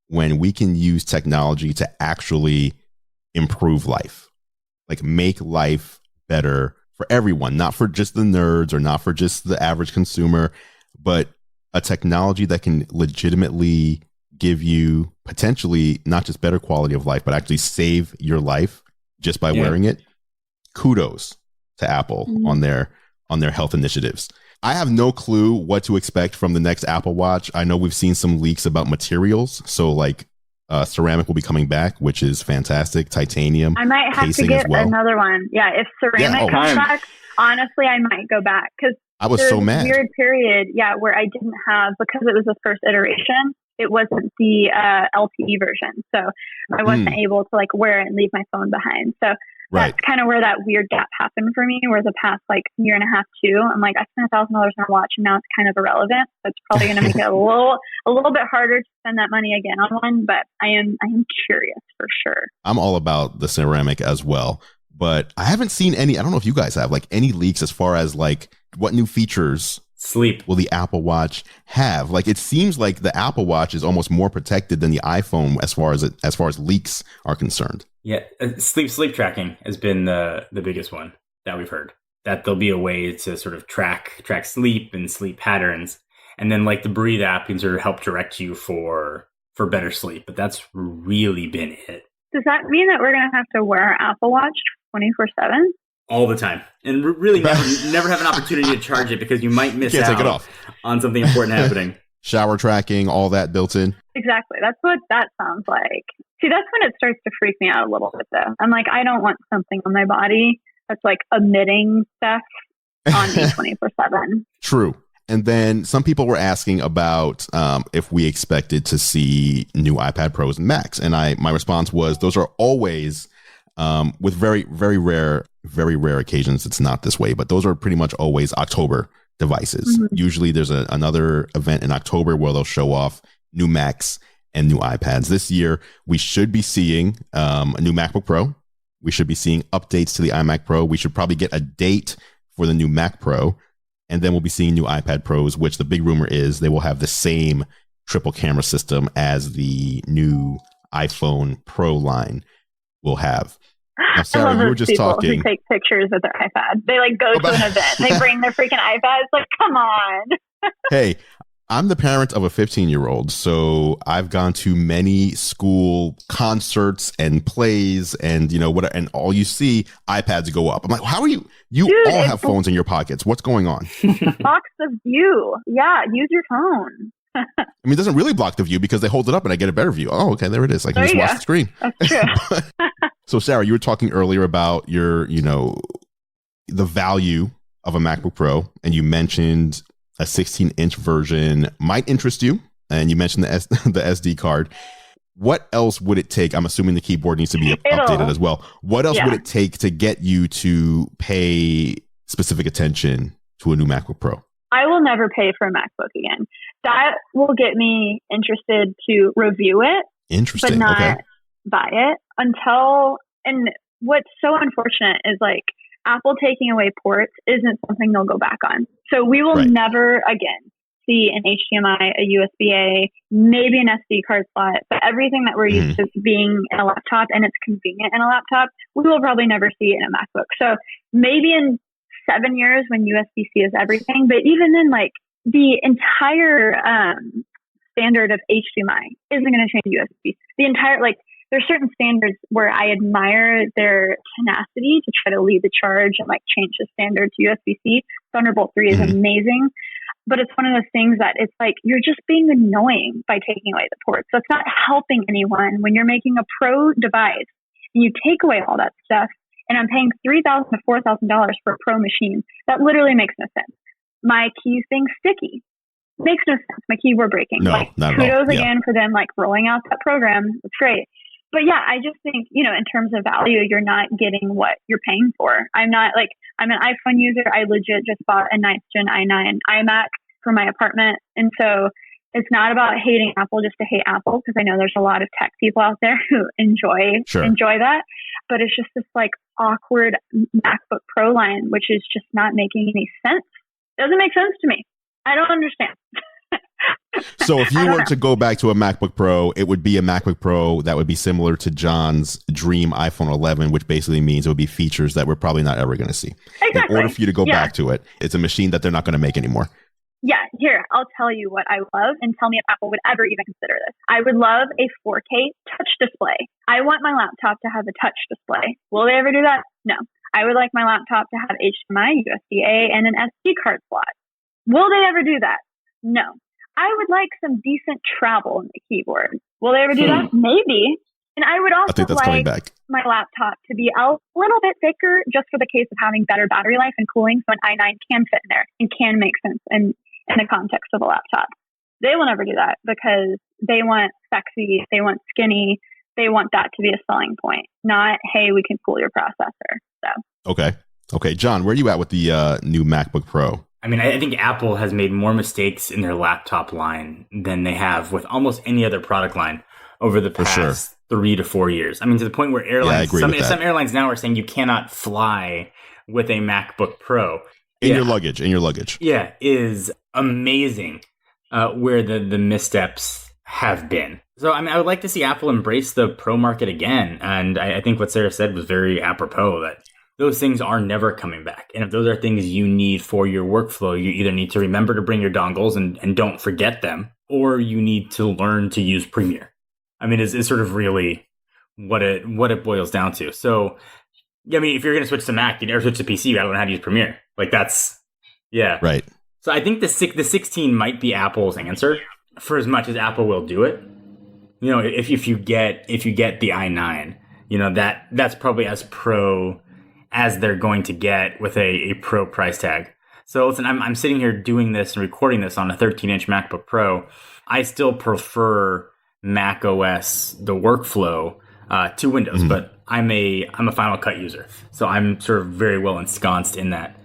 when we can use technology to actually improve life, like make life better for everyone, not for just the nerds or not for just the average consumer, but a technology that can legitimately give you potentially not just better quality of life, but actually save your life just by wearing it. Kudos to Apple on their health initiatives. I have no clue what to expect from the next Apple Watch. I know we've seen some leaks about materials. So like ceramic will be coming back, which is fantastic. Titanium. I might have to get another one. Yeah, if ceramic comes back, honestly, I might go back because I was so mad. Weird period, where I didn't have, because it was the first iteration, it wasn't the LTE version. So I wasn't able to like wear it and leave my phone behind. So that's kind of where that weird gap happened for me, where the past like year and a half, 2, I'm like, I spent $1,000 on a watch and now it's kind of irrelevant. So it's probably going to make it a little bit harder to spend that money again on one, but I am curious for sure. I'm all about the ceramic as well, but I haven't seen any, I don't know if you guys have like any leaks as far as like what new features sleep will the Apple Watch have. Like it seems like the Apple Watch is almost more protected than the iPhone as far as leaks are concerned. Yeah, sleep tracking has been the biggest one that we've heard. That there'll be a way to sort of track sleep and sleep patterns, and then like the Breathe app can sort of help direct you for better sleep. But that's really been it. Does that mean that we're going to have to wear our Apple Watch 24/7? All the time, and really never have an opportunity to charge it because you might miss out take it off on something important happening. Shower tracking, all that built in. Exactly. That's what that sounds like. See, that's when it starts to freak me out a little bit, though. I'm like, I don't want something on my body that's like emitting stuff on me 24/7. True. And then some people were asking about if we expected to see new iPad Pros and Macs, and my response was those are always with very rare occasions it's not this way, but those are pretty much always October devices. Usually there's another event in October where they'll show off new Macs and new iPads. This year, we should be seeing a new MacBook Pro. We should be seeing updates to the iMac Pro. We should probably get a date for the new Mac Pro. And then we'll be seeing new iPad Pros, which the big rumor is they will have the same triple camera system as the new iPhone Pro line will have. Now, Sarah, you were just talking. Who take pictures with their iPad. They like go to an event. They bring their freaking iPads. Like, come on. Hey, I'm the parent of a 15-year-old, so I've gone to many school concerts and plays, and and all you see iPads go up. I'm like, how are you? You Dude, all have phones in your pockets. What's going on? Blocks the view. Yeah, use your phone. I mean, it doesn't really block the view because they hold it up and I get a better view. Oh, okay, there it is. I can just watch the screen. That's true. So, Sarah, you were talking earlier about your, the value of a MacBook Pro, and you mentioned a 16-inch version might interest you. And you mentioned the SD card. What else would it take? I'm assuming the keyboard needs to be updated as well. What else would it take to get you to pay specific attention to a new MacBook Pro? I will never pay for a MacBook again. That will get me interested to review it. Interesting. But not buy it until, and what's so unfortunate is like Apple taking away ports isn't something they'll go back on. So we will never again see an HDMI, a USB-A, maybe an SD card slot, but everything that we're used to being in a laptop and it's convenient in a laptop, we will probably never see it in a MacBook. So maybe in 7 years when USB-C is everything, but even then, like the entire standard of HDMI isn't going to change USB. The entire, like, there's certain standards where I admire their tenacity to try to lead the charge and like change the standard to USB-C. Thunderbolt 3 is amazing, but it's one of those things that it's like you're just being annoying by taking away the ports. So it's not helping anyone when you're making a pro device and you take away all that stuff. And I'm paying $3,000 to $4,000 for a pro machine. That literally makes no sense. My keys being sticky makes no sense. My keyboard breaking. No, like, not kudos at all. again for them like rolling out that program. It's great. But yeah, I just think, you know, in terms of value, you're not getting what you're paying for. I'm not like, I'm an iPhone user. I legit just bought a 9th gen i9 iMac for my apartment. And so it's not about hating Apple just to hate Apple, because I know there's a lot of tech people out there who enjoy that. But it's just this like awkward MacBook Pro line, which is just not making any sense. Doesn't make sense to me. I don't understand. So if you were to go back to a MacBook Pro, it would be a MacBook Pro that would be similar to John's dream iPhone 11, which basically means it would be features that we're probably not ever going to see. Exactly. In order for you to go back to it, it's a machine that they're not going to make anymore. Yeah, here, I'll tell you what I love and tell me if Apple would ever even consider this. I would love a 4K touch display. I want my laptop to have a touch display. Will they ever do that? No. I would like my laptop to have HDMI, USB-A, and an SD card slot. Will they ever do that? No. I would like some decent travel in the keyboard. Will they ever do that? Maybe. And I would also like my laptop to be a little bit thicker just for the case of having better battery life and cooling, so an i9 can fit in there and can make sense in the context of a laptop. They will never do that because they want sexy, they want skinny, they want that to be a selling point, not, hey, we can cool your processor. So Okay, John, where are you at with the new MacBook Pro? I mean, I think Apple has made more mistakes in their laptop line than they have with almost any other product line over the past 3 to 4 years. I mean, to the point where airlines, some airlines now are saying you cannot fly with a MacBook Pro. In your luggage. Yeah, is amazing where the missteps have been. So, I mean, I would like to see Apple embrace the Pro market again. And I think what Sarah said was very apropos, that those things are never coming back. And if those are things you need for your workflow, you either need to remember to bring your dongles and don't forget them, or you need to learn to use Premiere. I mean, it's sort of really what it boils down to. So, I mean, if you're going to switch to Mac, you never switch to PC, you got to learn how to use Premiere. Like that's, right. So I think the 16 might be Apple's answer, for as much as Apple will do it. You know, if you get the i9, you know, that's probably as pro as they're going to get with a pro price tag. So listen, I'm sitting here doing this and recording this on a 13-inch MacBook Pro. I still prefer Mac OS, the workflow, to Windows, but I'm a Final Cut user, so I'm sort of very well ensconced in that.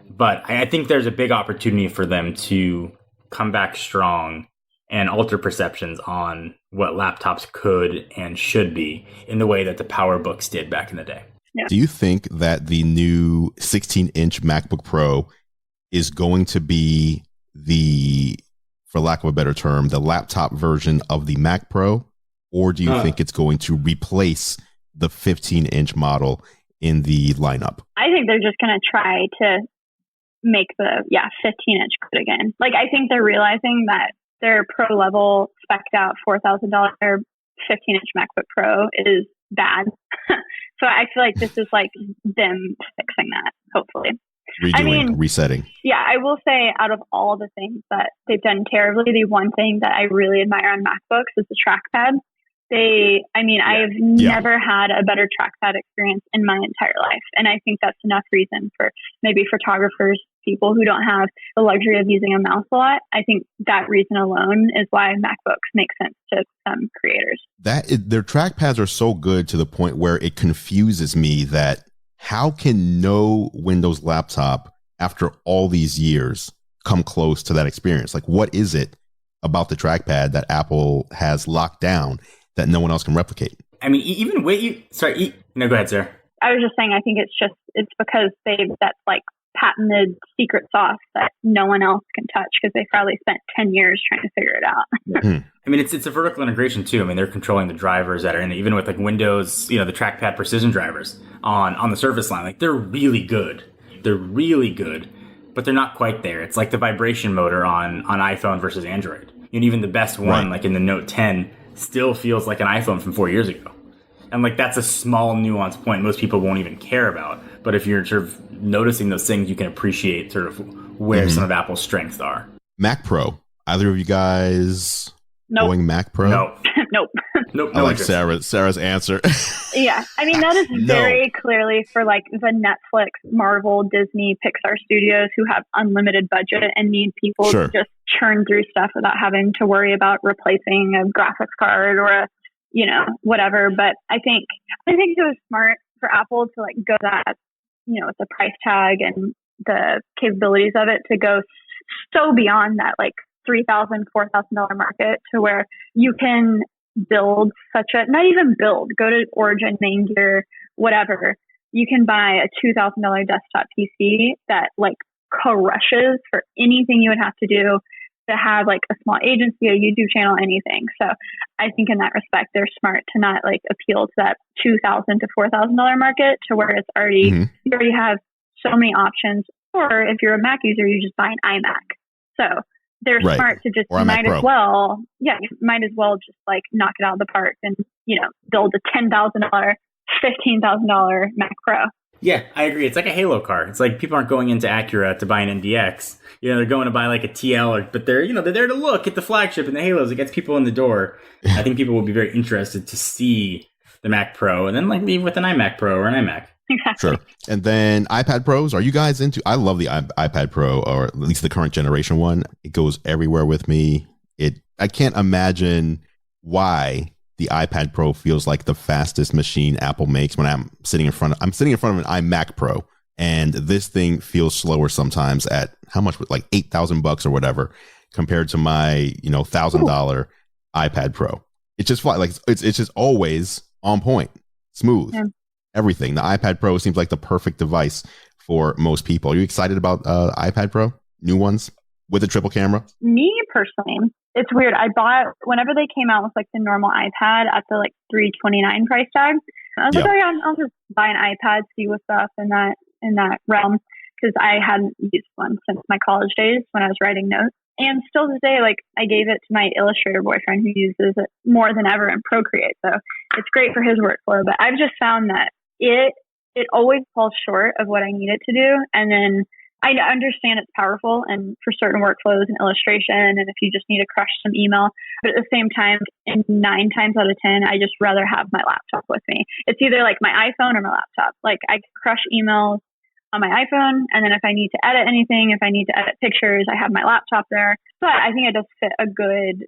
But I think there's a big opportunity for them to come back strong and alter perceptions on what laptops could and should be in the way that the PowerBooks did back in the day. Yeah. Do you think that the new 16-inch MacBook Pro is going to be for lack of a better term, the laptop version of the Mac Pro? Or do you think it's going to replace the 15-inch model in the lineup? I think they're just going to try to make the 15-inch good again. Like, I think they're realizing that their pro level spec'd out $4,000 15-inch MacBook Pro is bad. So I feel like this is like them fixing that, hopefully. Resetting. Yeah, I will say out of all the things that they've done terribly, the one thing that I really admire on MacBooks is the trackpad. I've never had a better trackpad experience in my entire life. And I think that's enough reason for maybe photographers, people who don't have the luxury of using a mouse a lot. I think that reason alone is why MacBooks make sense to some creators. Their trackpads are so good to the point where it confuses me that how can no Windows laptop after all these years come close to that experience? Like, what is it about the trackpad that Apple has locked down that no one else can replicate? I mean, even go ahead, sir. I was just saying, I think it's because that's like patented secret sauce that no one else can touch because they probably spent 10 years trying to figure it out. Yeah. I mean, it's a vertical integration too. I mean, they're controlling the drivers that are in it, even with like Windows, the trackpad precision drivers on the Surface line. Like, they're really good. But they're not quite there. It's like the vibration motor on iPhone versus Android. And even the best one, like in the Note 10, still feels like an iPhone from 4 years ago. And like, that's a small nuanced point most people won't even care about. But if you're sort of noticing those things, you can appreciate sort of where some of Apple's strengths are. Mac Pro. Either of you guys going Mac Pro? No. Nope. I like Sarah's answer. Yeah. I mean, that is very clearly for like the Netflix, Marvel, Disney, Pixar studios who have unlimited budget and need people to just churn through stuff without having to worry about replacing a graphics card or whatever. But I think it was smart for Apple to like go that, with the price tag and the capabilities of it, to go so beyond that like $3,000, $4,000 market to where you can build not even build, go to Origin, Main Gear, whatever. You can buy a $2,000 desktop PC that like crushes for anything you would have to do to have like a small agency, a YouTube channel, anything. So I think in that respect, they're smart to not like appeal to that $2,000 to $4,000 market to where it's already, you already have so many options. Or if you're a Mac user, you just buy an iMac. So they're smart to just, you might as well just like knock it out of the park and, build a $10,000, $15,000 Mac Pro. Yeah, I agree. It's like a Halo car. It's like people aren't going into Acura to buy an NDX. They're going to buy like a TL, but they're there to look at the flagship and the Halos. It gets people in the door. I think people will be very interested to see the Mac Pro and then like leave with an iMac Pro or an iMac. Exactly. Sure. And then iPad Pros, are you guys into? I love the iPad Pro, or at least the current generation one. It goes everywhere with me. I can't imagine why the iPad Pro feels like the fastest machine Apple makes when I'm sitting in front of an iMac Pro, and this thing feels slower sometimes at how much, like $8,000 or whatever, compared to my $1,000 iPad Pro. It's just like it's just always on point, smooth. Yeah. Everything. The iPad Pro seems like the perfect device for most people. Are you excited about iPad Pro? New ones with a triple camera? Me personally, it's weird. I bought, whenever they came out with like the normal iPad at the like $329 price tag, I was like, oh yeah, I'll just buy an iPad, see what's up in that realm, because I hadn't used one since my college days when I was writing notes. And still today, like I gave it to my Illustrator boyfriend who uses it more than ever in Procreate. So it's great for his workflow. But I've just found that it always falls short of what I need it to do. And then I understand it's powerful and for certain workflows and illustration, and if you just need to crush some email. But at the same time, in 9 times out of 10, I just rather have my laptop with me. It's either like my iPhone or my laptop. Like I can crush emails on my iPhone, and then if I need to edit anything, if I need to edit pictures, I have my laptop there. But I think it does fit a good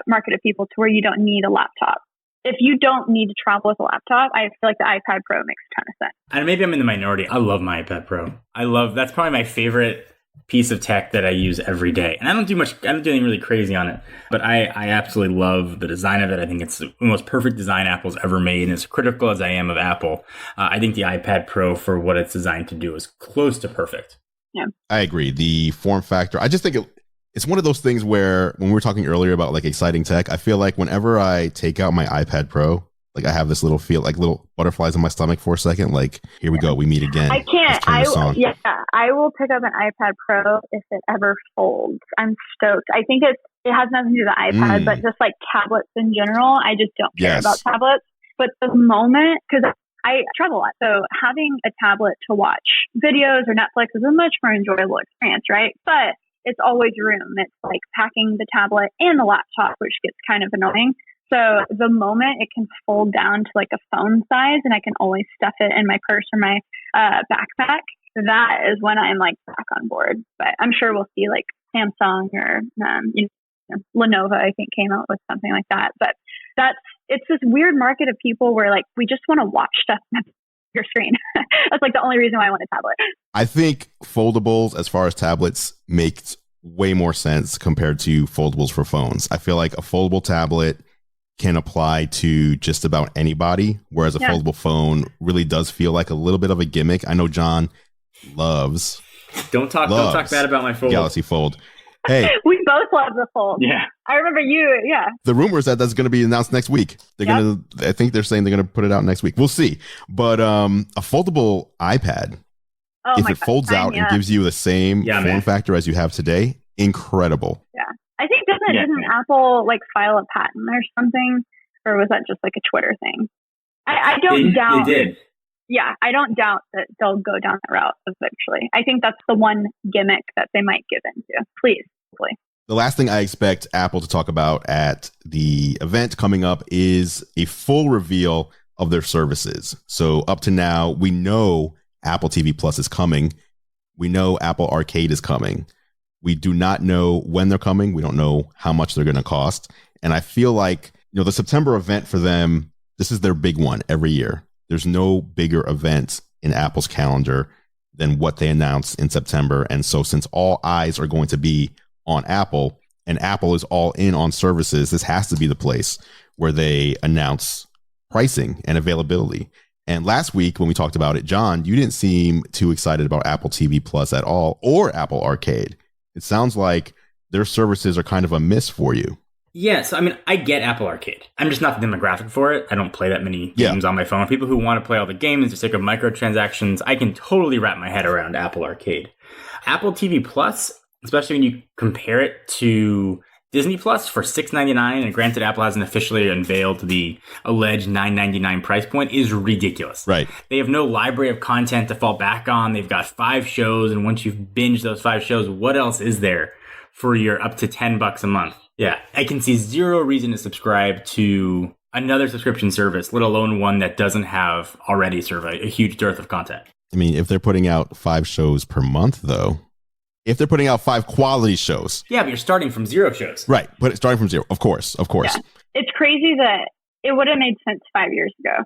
market of people to where you don't need a laptop. If you don't need to travel with a laptop, I feel like the iPad Pro makes a ton of sense. And maybe I'm in the minority. I love my iPad Pro. That's probably my favorite piece of tech that I use every day. And I don't do anything really crazy on it, but I absolutely love the design of it. I think it's the most perfect design Apple's ever made. And as critical as I am of Apple, I think the iPad Pro, for what it's designed to do, is close to perfect. Yeah, I agree. The form factor, I just think it's one of those things where when we were talking earlier about like exciting tech, I feel like whenever I take out my iPad Pro, like I have this little feel, like little butterflies in my stomach for a second. Like, here we go, we meet again. I can't. I will pick up an iPad Pro if it ever folds. I'm stoked. I think it has nothing to do with the iPad, but just like tablets in general. I just don't care about tablets. But the moment, because I travel a lot, so having a tablet to watch videos or Netflix is a much more enjoyable experience, right? But it's always room. It's like packing the tablet and the laptop, which gets kind of annoying. So the moment it can fold down to like a phone size and I can always stuff it in my purse or my backpack, that is when I'm like back on board. But I'm sure we'll see like Samsung or Lenovo, I think, came out with something like that. But it's this weird market of people where like we just want to watch stuff on your screen. That's like the only reason why I want a tablet. I think foldables, as far as tablets, makes way more sense compared to foldables for phones. I feel like a foldable tablet can apply to just about anybody, whereas a foldable phone really does feel like a little bit of a gimmick. I know John loves don't talk bad about my fold. Galaxy Fold. Hey, we both love the Fold. Yeah, I remember you. Yeah, the rumor is that that's going to be announced next week. I think they're saying they're going to put it out next week. We'll see. But a foldable iPad, if it folds out and gives you the same form factor as you have today, incredible. Yeah. I think didn't Apple like file a patent or something, or was that just like a Twitter thing? I don't doubt. They did. Yeah, I don't doubt that they'll go down that route eventually. I think that's the one gimmick that they might give into. Please. The last thing I expect Apple to talk about at the event coming up is a full reveal of their services. So up to now, we know Apple TV Plus is coming. We know Apple Arcade is coming. We do not know when they're coming. We don't know how much they're going to cost. And I feel like, the September event for them, this is their big one every year. There's no bigger event in Apple's calendar than what they announce in September. And so since all eyes are going to be on Apple and Apple is all in on services, this has to be the place where they announce pricing and availability. And last week when we talked about it, John, you didn't seem too excited about Apple TV Plus at all or Apple Arcade. It sounds like their services are kind of a miss for you. Yes. I mean, I get Apple Arcade. I'm just not the demographic for it. I don't play that many games on my phone. People who want to play all the games, for sake of microtransactions, I can totally wrap my head around Apple Arcade. Apple TV Plus, especially when you compare it to Disney Plus for $6.99, and granted Apple hasn't officially unveiled the alleged $9.99 price point, is ridiculous. Right. They have no library of content to fall back on. They've got 5 shows, and once you've binged those 5 shows, what else is there for your up to $10 a month? Yeah, I can see zero reason to subscribe to another subscription service, let alone one that doesn't have already sort of a huge dearth of content. I mean, if they're putting out 5 shows per month, though, if they're putting out 5 quality shows. Yeah, but you're starting from 0 shows. Right, but starting from 0, of course. Yeah. It's crazy that it would have made sense 5 years ago.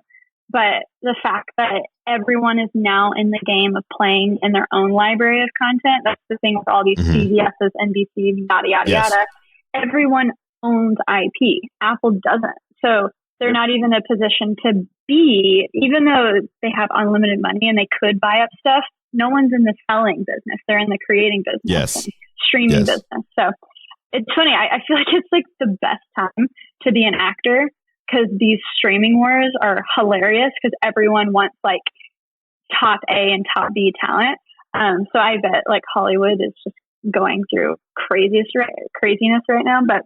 But the fact that everyone is now in the game of playing in their own library of content, that's the thing with all these CBSs, NBC, yada, yada, yada. Everyone owns IP. Apple doesn't. So they're not even in a position to be, even though they have unlimited money and they could buy up stuff, no one's in the selling business. They're in the creating business and streaming business. So it's funny. I feel like it's like the best time to be an actor because these streaming wars are hilarious because everyone wants like top A and top B talent. So I bet like Hollywood is just going through craziness right now. But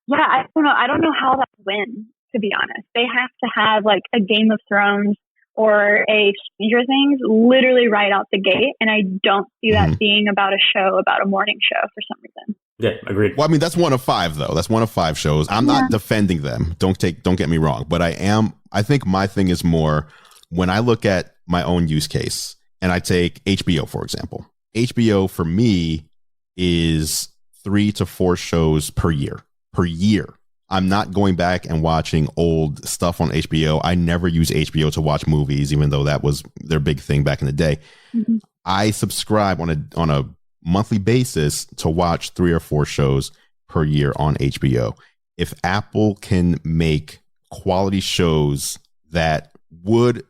yeah, I don't know. I don't know how that wins, to be honest. They have to have like a Game of Thrones or a Stranger Things literally right out the gate. And I don't see that being about a morning show for some reason. Yeah, agreed. Well, I mean, that's one of 5 though. That's one of 5 shows. I'm not defending them. Don't get me wrong, but I think my thing is more when I look at my own use case and I take HBO, for example. HBO for me is 3 to 4 shows per year. I'm not going back and watching old stuff on HBO. I never use HBO to watch movies, even though that was their big thing back in the day. I subscribe on a monthly basis to watch 3 or 4 shows per year on HBO. If Apple can make quality shows that would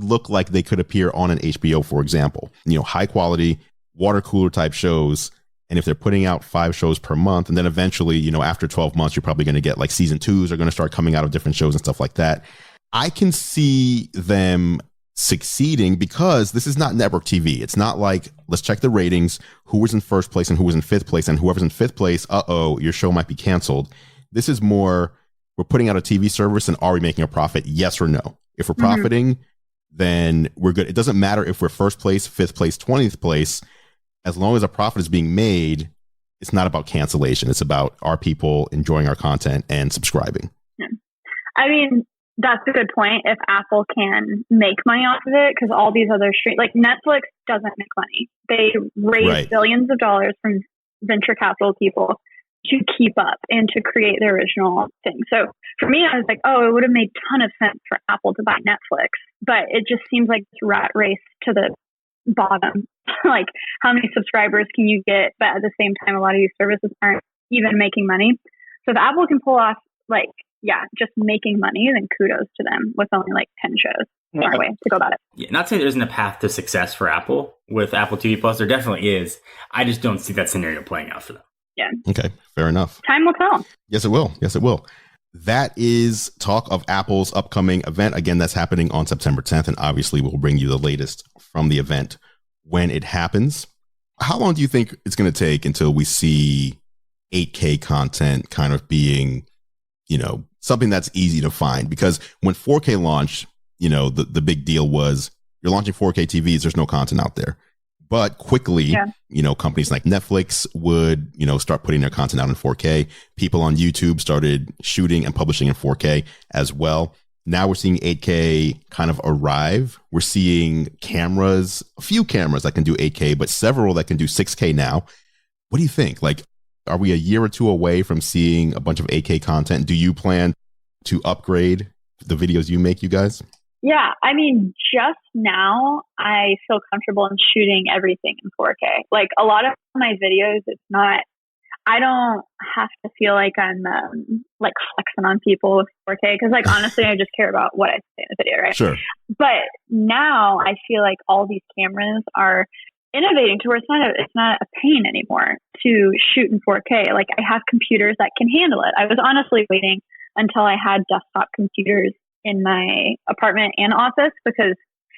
look like they could appear on an HBO, for example, high quality water cooler type shows. And if they're putting out 5 shows per month, and then eventually, after 12 months, you're probably going to get like season 2s are going to start coming out of different shows and stuff like that. I can see them succeeding because this is not network TV. It's not like, let's check the ratings, who was in first place and who was in 5th place, and whoever's in 5th place, your show might be canceled. This is more, we're putting out a TV service and are we making a profit? Yes or no? If we're profiting, then we're good. It doesn't matter if we're 1st place, 5th place, 20th place. As long as a profit is being made, it's not about cancellation. It's about our people enjoying our content and subscribing. Yeah. I mean, that's a good point. If Apple can make money off of it, because all these other like Netflix doesn't make money. They raise billions of dollars from venture capital people to keep up and to create their original thing. So for me, I was like, oh, it would have made a ton of sense for Apple to buy Netflix, but it just seems like this rat race to the bottom. Like, how many subscribers can you get? But at the same time, a lot of these services aren't even making money. So if Apple can pull off, like, just making money, then kudos to them with only like 10 shows. Smart way to go about it. Yeah, not saying there isn't a path to success for Apple with Apple TV Plus. There definitely is. I just don't see that scenario playing out for them. Yeah. Okay, fair enough. Time will tell. Yes, it will. Yes, it will. That is talk of Apple's upcoming event. Again, that's happening on September 10th, and obviously we'll bring you the latest from the event when it happens. How long do you think it's going to take until we see 8K content kind of being, something that's easy to find? Because when 4K launched, the big deal was you're launching 4K TVs, there's no content out there. But quickly, companies like Netflix would, start putting their content out in 4K. People on YouTube started shooting and publishing in 4K as well. Now we're seeing 8K kind of arrive. We're seeing cameras, a few cameras that can do 8K, but several that can do 6K now. What do you think? Like, are we a year or two away from seeing a bunch of 8K content? Do you plan to upgrade the videos you make, you guys? Yeah, I mean, just now I feel comfortable in shooting everything in 4K. Like, a lot of my videos, I don't have to feel like I'm like flexing on people with 4K, because like honestly, I just care about what I say in the video, right? Sure. But now I feel like all these cameras are innovating to where it's not a pain anymore to shoot in 4K. Like, I have computers that can handle it. I was honestly waiting until I had desktop computers in my apartment and office, because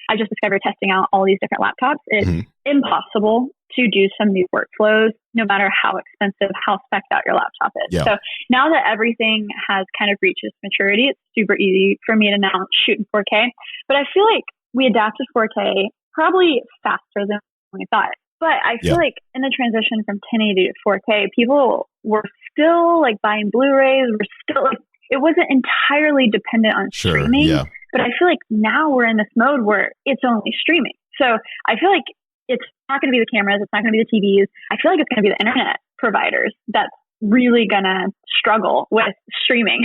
I just discovered testing out all these different laptops, it's impossible to do some new workflows, no matter how expensive, how spec'd out your laptop is. Yeah. So now that everything has kind of reached its maturity, it's super easy for me to now shoot in 4K. But I feel like we adapted 4K probably faster than we thought. But I feel like in the transition from 1080 to 4K, people were still like buying Blu-rays. We're still like, it wasn't entirely dependent on streaming. Yeah. But I feel like now we're in this mode where it's only streaming. So I feel like it's not going to be the cameras. It's not going to be the TVs. I feel like it's going to be the internet providers that's really going to struggle with streaming.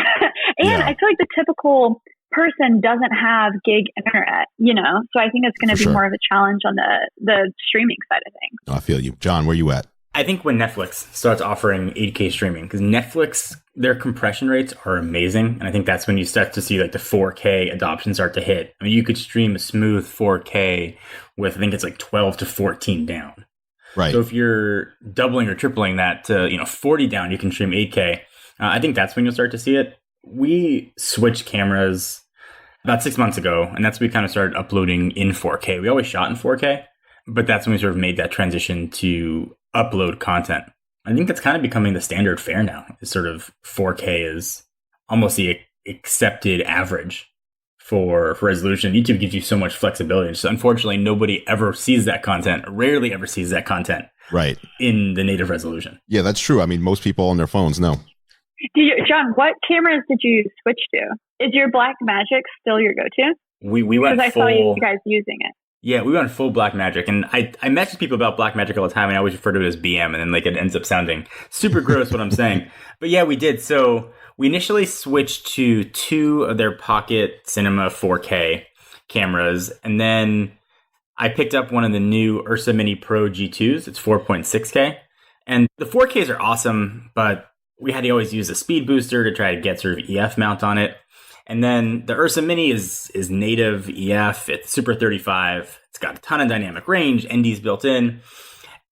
And I feel like the typical person doesn't have gig internet, so I think it's going to be more of a challenge on the streaming side of things. I feel you. John, where you at? I think when Netflix starts offering 8K streaming, because Netflix, their compression rates are amazing. And I think that's when you start to see like the 4K adoption start to hit. I mean, you could stream a smooth 4K with, I think it's like 12 to 14 down. Right. So if you're doubling or tripling that to, 40 down, you can stream 8K. I think that's when you'll start to see it. We switched cameras about 6 months ago, and that's when we kind of started uploading in 4K. We always shot in 4K, but that's when we sort of made that transition to upload content. I think that's kind of becoming the standard fare now. It's sort of 4K is almost the accepted average for resolution. YouTube gives you so much flexibility. So unfortunately, nobody ever sees that content, rarely ever sees that content in the native resolution. Yeah, that's true. I mean, most people on their phones know. John, what cameras did you switch to? Is your Blackmagic still your go-to? We went full. Because I saw you guys using it. Yeah, we went full Blackmagic, and I message people about Blackmagic all the time, and I always refer to it as BM, and then like it ends up sounding super gross what I'm saying. But yeah, we did. So we initially switched to 2 of their Pocket Cinema 4K cameras, and then I picked up one of the new Ursa Mini Pro G2s. It's 4.6K, and the 4Ks are awesome, but we had to always use a speed booster to try to get sort of EF mount on it. And then the Ursa Mini is native EF. It's Super 35. It's got a ton of dynamic range. ND's built in.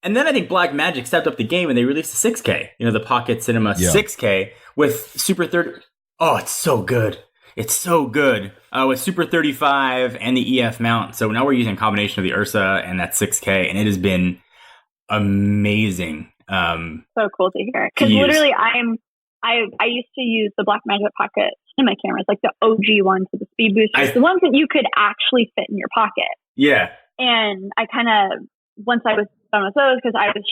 And then I think Blackmagic stepped up the game and they released a 6K. The Pocket Cinema 6K with Super 30. Oh, it's so good. It's so good. With Super 35 and the EF mount. So now we're using a combination of the Ursa and that 6K. And it has been amazing. So cool to hear. Because literally I used to use the Blackmagic Pocket Cinema cameras, like the OG ones with the speed boosters, the ones that you could actually fit in your pocket. Yeah. And I kind of, once I was done with those, because I was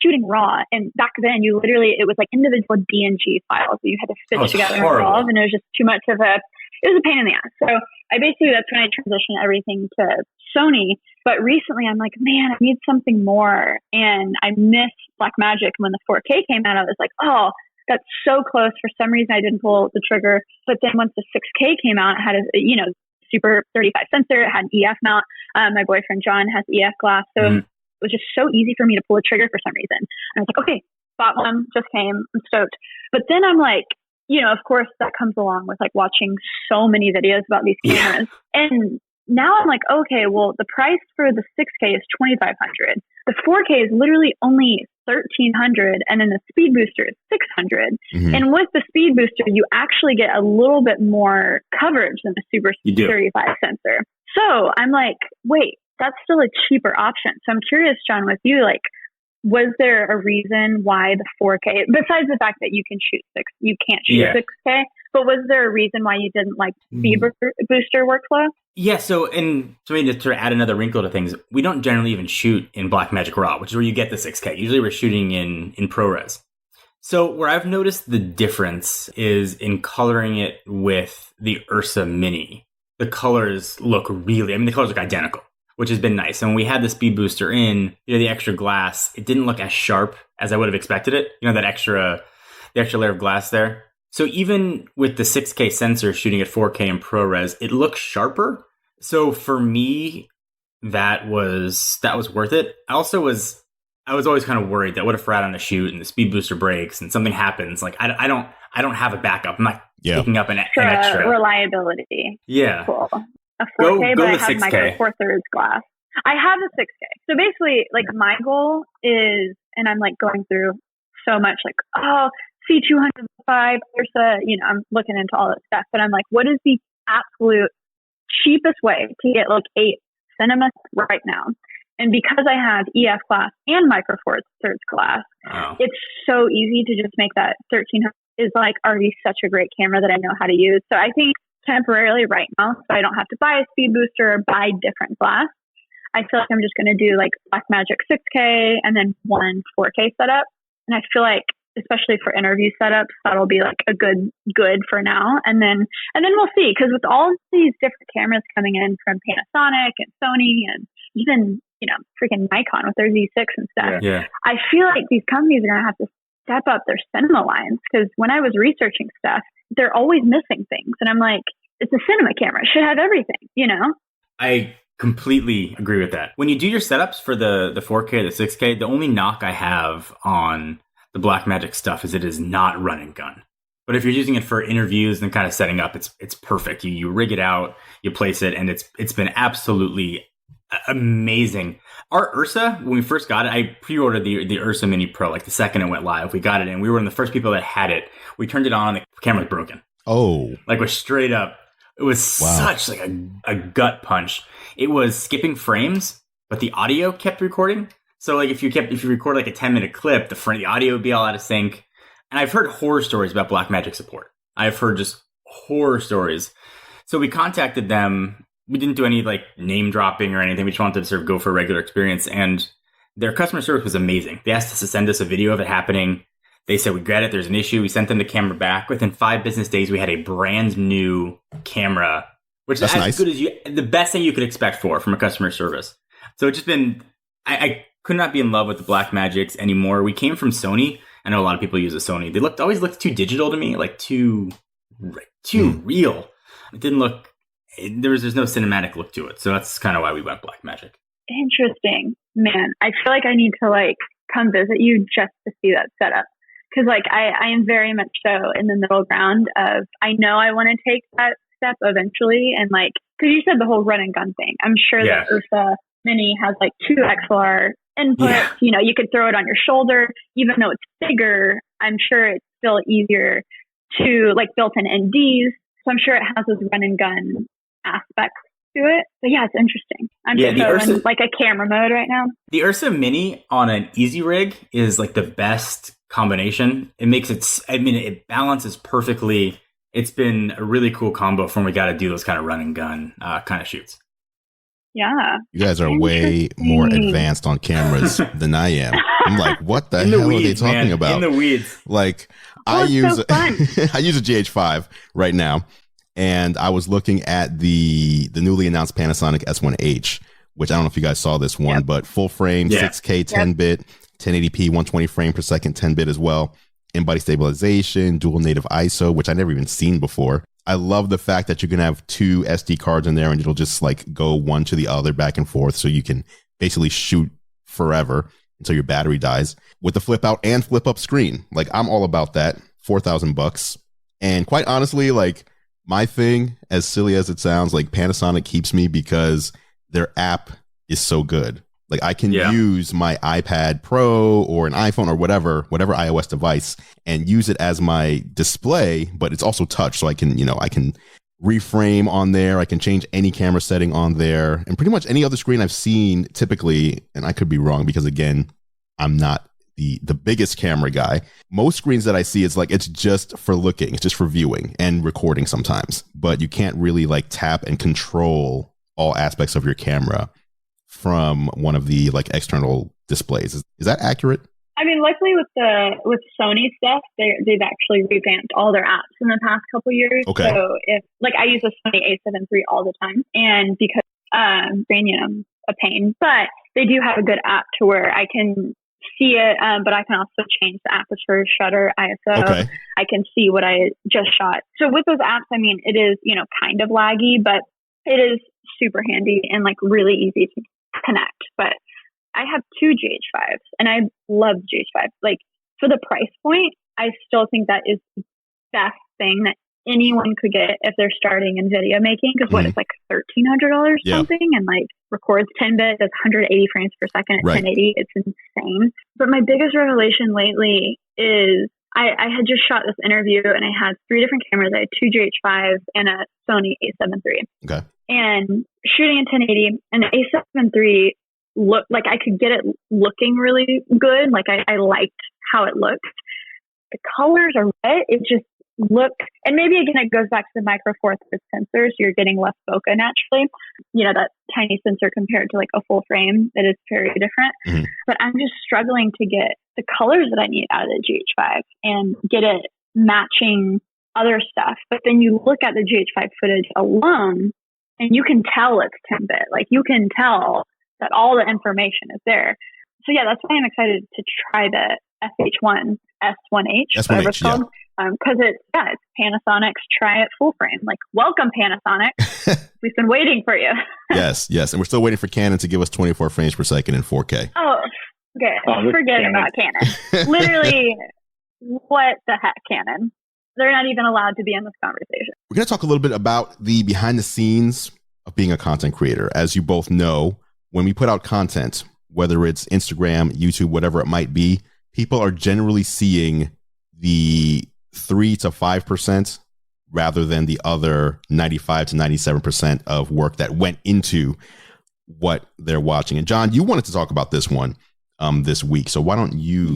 shooting RAW, and back then it was like individual DNG files that you had to stitch together and resolve, and it was just too much of a it was a pain in the ass. So that's when I transitioned everything to Sony. But recently I'm like, man, I need something more. And I missed Blackmagic when the 4K came out. I was like, oh, that's so close. For some reason, I didn't pull the trigger. But then once the 6K came out, it had a, super 35 sensor. It had an EF mount. My boyfriend, John, has EF glass. So it was just so easy for me to pull a trigger for some reason. And I was like, okay, bought one, just came. I'm stoked. But then I'm like, of course, that comes along with like watching so many videos about these cameras. Yeah. And now I'm like, okay, well, the price for the 6K is $2,500. The 4K is literally only $1,300, and then the speed booster is $600. Mm-hmm. And with the speed booster, you actually get a little bit more coverage than the Super 35 sensor. So I'm like, wait, that's still a cheaper option. So I'm curious, John, with you, like, was there a reason why the 4K, besides the fact that you can't shoot 6K, but was there a reason why you didn't like speed booster workflow? Yeah, so maybe to add another wrinkle to things, we don't generally even shoot in Blackmagic RAW, which is where you get the 6K. Usually we're shooting in ProRes. So where I've noticed the difference is in coloring it with the Ursa Mini. The colors look the colors look identical, which has been nice. And when we had the speed booster in, the extra glass, it didn't look as sharp as I would have expected it. The extra layer of glass there. So even with the 6K sensor shooting at 4K in ProRes, it looks sharper. So for me, that was worth it. I was always kind of worried that what if we're out on a shoot and the speed booster breaks and something happens? Like I don't have a backup. I'm not picking up an extra reliability. Yeah. Cool. A 4K, but I have 6K. micro four thirds glass. I have a 6K. So basically, like my goal is, and I'm like going through so much, like, C205, Ursa, I'm looking into all this stuff, but I'm like, what is the absolute cheapest way to get like 8 cinema right now? And because I have EF glass and micro four thirds glass, it's so easy to just make that 1300 is like already such a great camera that I know how to use. So I think temporarily right now, so I don't have to buy a speed booster or buy different glass, I feel like I'm just going to do like Blackmagic 6K and then one 4K setup. And I feel like, especially for interview setups, that'll be like a good for now. And then we'll see. Because with all these different cameras coming in from Panasonic and Sony and even, freaking Nikon with their Z6 and stuff, I feel like these companies are going to have to step up their cinema lines. Because when I was researching stuff, they're always missing things. And I'm like, it's a cinema camera. It should have everything, I completely agree with that. When you do your setups for the 4K, the 6K, the only knock I have on the Blackmagic stuff is it is not run and gun. But if you're using it for interviews and kind of setting up, it's perfect. You rig it out, you place it, and it's been absolutely amazing. Our Ursa, when we first got it, I pre-ordered the Ursa Mini Pro, like the second it went live. We got it, and we were one of the first people that had it. We turned it on, and the camera was broken. Oh. Like, was straight up. It was such like a gut punch. It was skipping frames, but the audio kept recording. So like if you record like a 10-minute clip, the audio would be all out of sync. And I've heard horror stories about Blackmagic support. I've heard just horror stories. So we contacted them. We didn't do any like name dropping or anything. We just wanted to sort of go for a regular experience. And their customer service was amazing. They asked us to send us a video of it happening. They said, we get it. There's an issue. We sent them the camera back. Within 5 business days, we had a brand new camera, which is as good as the best thing you could expect from a customer service. So it's just been, I could not be in love with the Blackmagics anymore. We came from Sony. I know a lot of people use a Sony. They always looked too digital to me, like too real. It didn't look, there's no cinematic look to it. So that's kind of why we went Blackmagic. Interesting. Man, I feel like I need to like come visit you just to see that setup. Because like I am very much so in the middle ground of, I know I want to take that step eventually. And like, because you said the whole run and gun thing. I'm sure that Ursa Mini has like 2 XLR inputs. Yeah. You could throw it on your shoulder. Even though it's bigger, I'm sure it's still easier to like built-in NDs. So I'm sure it has those run and gun aspects to it. But yeah, it's interesting. I'm just in like a camera mode right now. The Ursa Mini on an easy rig is like the best combination. It makes it balances perfectly. It's been a really cool combo for when we got to do those kind of run and gun kind of shoots. Yeah. You guys are way more advanced on cameras than I am. I'm like, what the hell are they talking about? In the weeds. Like, I use a GH5 right now. And I was looking at the newly announced Panasonic S1H, which I don't know if you guys saw this one, but full frame, 6K, 10-bit, 1080p, 120 frame per second, 10-bit as well. In-body stabilization, dual native ISO, which I never even seen before. I love the fact that you can have 2 SD cards in there and it'll just like go one to the other back and forth. So you can basically shoot forever until your battery dies with the flip out and flip up screen. Like, I'm all about that. $4,000. And quite honestly, like, my thing, as silly as it sounds, like, Panasonic keeps me because their app is so good. Like, I can use my iPad Pro or an iPhone or whatever iOS device and use it as my display, but it's also touch. So I can reframe on there. I can change any camera setting on there, and pretty much any other screen I've seen typically, and I could be wrong because again, I'm not the biggest camera guy. Most screens that I see, it's like, it's just for looking, it's just for viewing and recording sometimes, but you can't really like tap and control all aspects of your camera from one of the like external displays. Is that accurate? I mean, luckily with Sony stuff, they've actually revamped all their apps in the past couple years. Okay. So if like I use the Sony A7 III all the time, and because a pain, but they do have a good app to where I can see it, but I can also change the aperture, shutter, ISO. Okay. I can see what I just shot. So with those apps, I mean, it is, kind of laggy, but it is super handy and like really easy to connect. But I have 2 GH5s and I love GH5. Like, for the price point, I still think that is the best thing that anyone could get if they're starting in video making. Because what, it's like $1,300 something, and like records 10-bit, does 180 frames per second at 1080. It's insane. But my biggest revelation lately is I had just shot this interview and I had 3 different cameras. I had 2 GH5s and a Sony A7 III. Okay. And shooting in 1080, and the A7 III looked like I could get it looking really good. Like I liked how it looked. The colors are red. It just looked, and maybe again it goes back to the micro four thirds sensor, so you're getting less bokeh naturally. That tiny sensor compared to like a full frame, it is very different. Mm-hmm. But I'm just struggling to get the colors that I need out of the GH5 and get it matching other stuff. But then you look at the GH5 footage alone, and you can tell it's 10-bit. Like, you can tell that all the information is there. So yeah, that's why I'm excited to try the S1H, whatever it's called. Because it's Panasonic's Try It full frame. Like, welcome, Panasonic. We've been waiting for you. Yes. And we're still waiting for Canon to give us 24 frames per second in 4K. Oh, okay. Forget about Canon. Literally, what the heck, Canon? They're not even allowed to be in this conversation. We're going to talk a little bit about the behind the scenes of being a content creator. As you both know, when we put out content, whether it's Instagram, YouTube, whatever it might be, people are generally seeing the 3 to 5% rather than the other 95 to 97% of work that went into what they're watching. And John, you wanted to talk about this one this week. So why don't you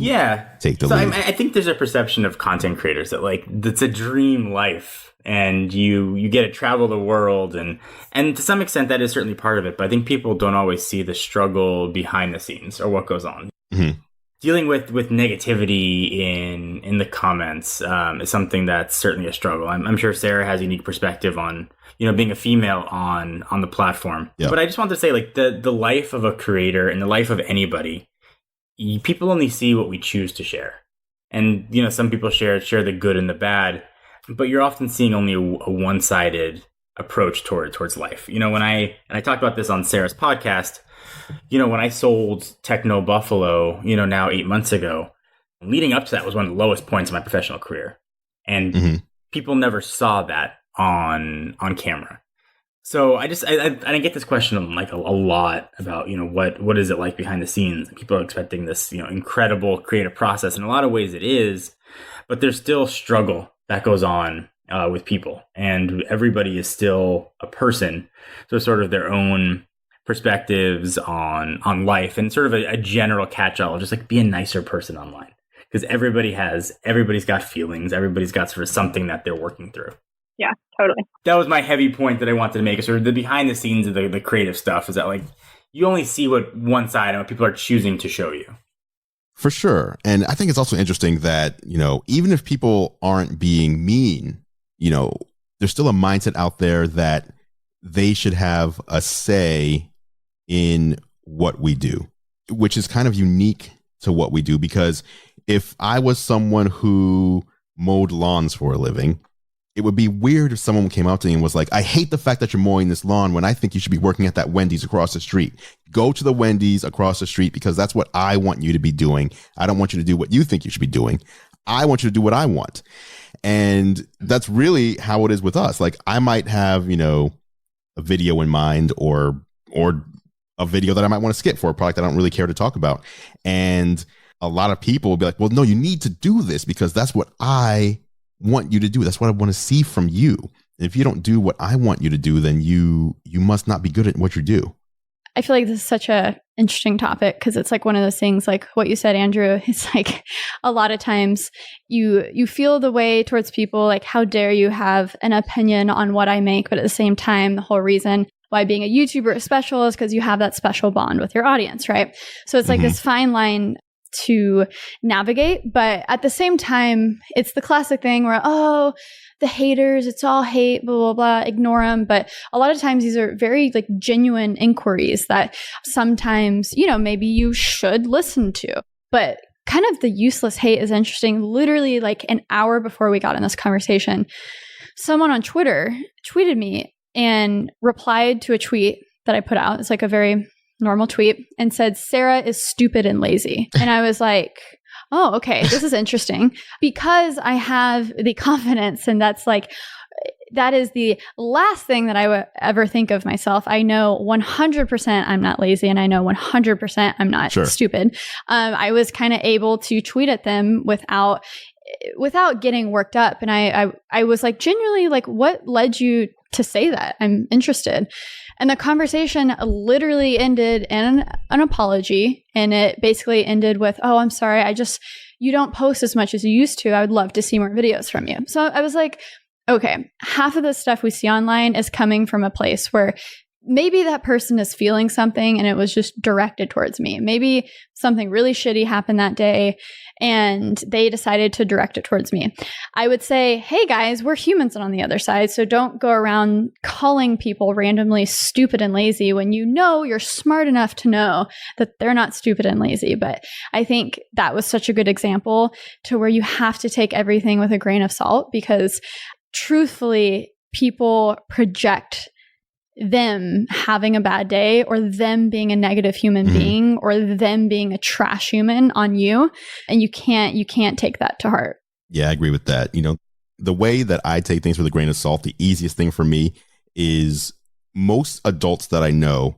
take the lead? I think there's a perception of content creators that like that's a dream life. And you get to travel the world, and to some extent that is certainly part of it. But I think people don't always see the struggle behind the scenes or what goes on. Mm-hmm. Dealing with negativity in the comments is something that's certainly a struggle. I'm sure Sarah has a unique perspective on being a female on the platform. Yep. But I just wanted to say, like, the life of a creator and the life of anybody, people only see what we choose to share. And some people share the good and the bad. But you're often seeing only a one-sided approach towards life. When I talked about this on Sarah's podcast, when I sold Techno Buffalo, now 8 months ago, leading up to that was one of the lowest points of my professional career. And people never saw that on camera. So I get this question like a lot about, what is it like behind the scenes? People are expecting this, incredible creative process. In a lot of ways it is, but there's still struggle that goes on with people, and everybody is still a person. So sort of their own perspectives on life, and sort of a general catch-all, just like be a nicer person online, because everybody's got feelings. Everybody's got sort of something that they're working through. Yeah, totally. That was my heavy point that I wanted to make. Sort of the behind the scenes of the creative stuff is that like you only see what one side and what people are choosing to show you. For sure. And I think it's also interesting that, even if people aren't being mean, there's still a mindset out there that they should have a say in what we do, which is kind of unique to what we do. Because if I was someone who mowed lawns for a living, it would be weird if someone came out to me and was like, I hate the fact that you're mowing this lawn when I think you should be working at that Wendy's across the street. Go to the Wendy's across the street because that's what I want you to be doing. I don't want you to do what you think you should be doing. I want you to do what I want. And that's really how it is with us. Like, I might have, a video in mind or a video that I might want to skip for a product I don't really care to talk about. And a lot of people will be like, well, no, you need to do this because that's what I want you to do. That's what I want to see from you. And if you don't do what I want you to do, then you must not be good at what you do. I feel like this is such a interesting topic because it's like one of those things, like what you said, Andrew. It's like a lot of times you feel the way towards people like, how dare you have an opinion on what I make? But at the same time, the whole reason why being a YouTuber is special is because you have that special bond with your audience, right? So it's like this fine line to navigate. But at the same time, it's the classic thing where, oh, the haters, it's all hate, blah, blah, blah, ignore them. But a lot of times these are very like genuine inquiries that sometimes, maybe you should listen to. But kind of the useless hate is interesting. Literally like an hour before we got in this conversation, someone on Twitter tweeted me and replied to a tweet that I put out. It's like a very normal tweet and said, Sarah is stupid and lazy. And I was like, oh, okay, this is interesting because I have the confidence, and that is the last thing that I would ever think of myself. I know 100% I'm not lazy, and I know 100% I'm not stupid. I was kind of able to tweet at them without getting worked up. And I was like, genuinely, like, what led you to say that? I'm interested. And the conversation literally ended in an apology. And it basically ended with, oh, I'm sorry. You don't post as much as you used to. I would love to see more videos from you. So I was like, okay, half of the stuff we see online is coming from a place where maybe that person is feeling something and it was just directed towards me. Maybe something really shitty happened that day and they decided to direct it towards me. I would say, hey guys, we're humans on the other side. So don't go around calling people randomly stupid and lazy when you're smart enough to know that they're not stupid and lazy. But I think that was such a good example to where you have to take everything with a grain of salt, because truthfully, people project them having a bad day or them being a negative human being or them being a trash human on you. And you can't take that to heart. Yeah, I agree with that. The way that I take things with a grain of salt, the easiest thing for me is most adults that I know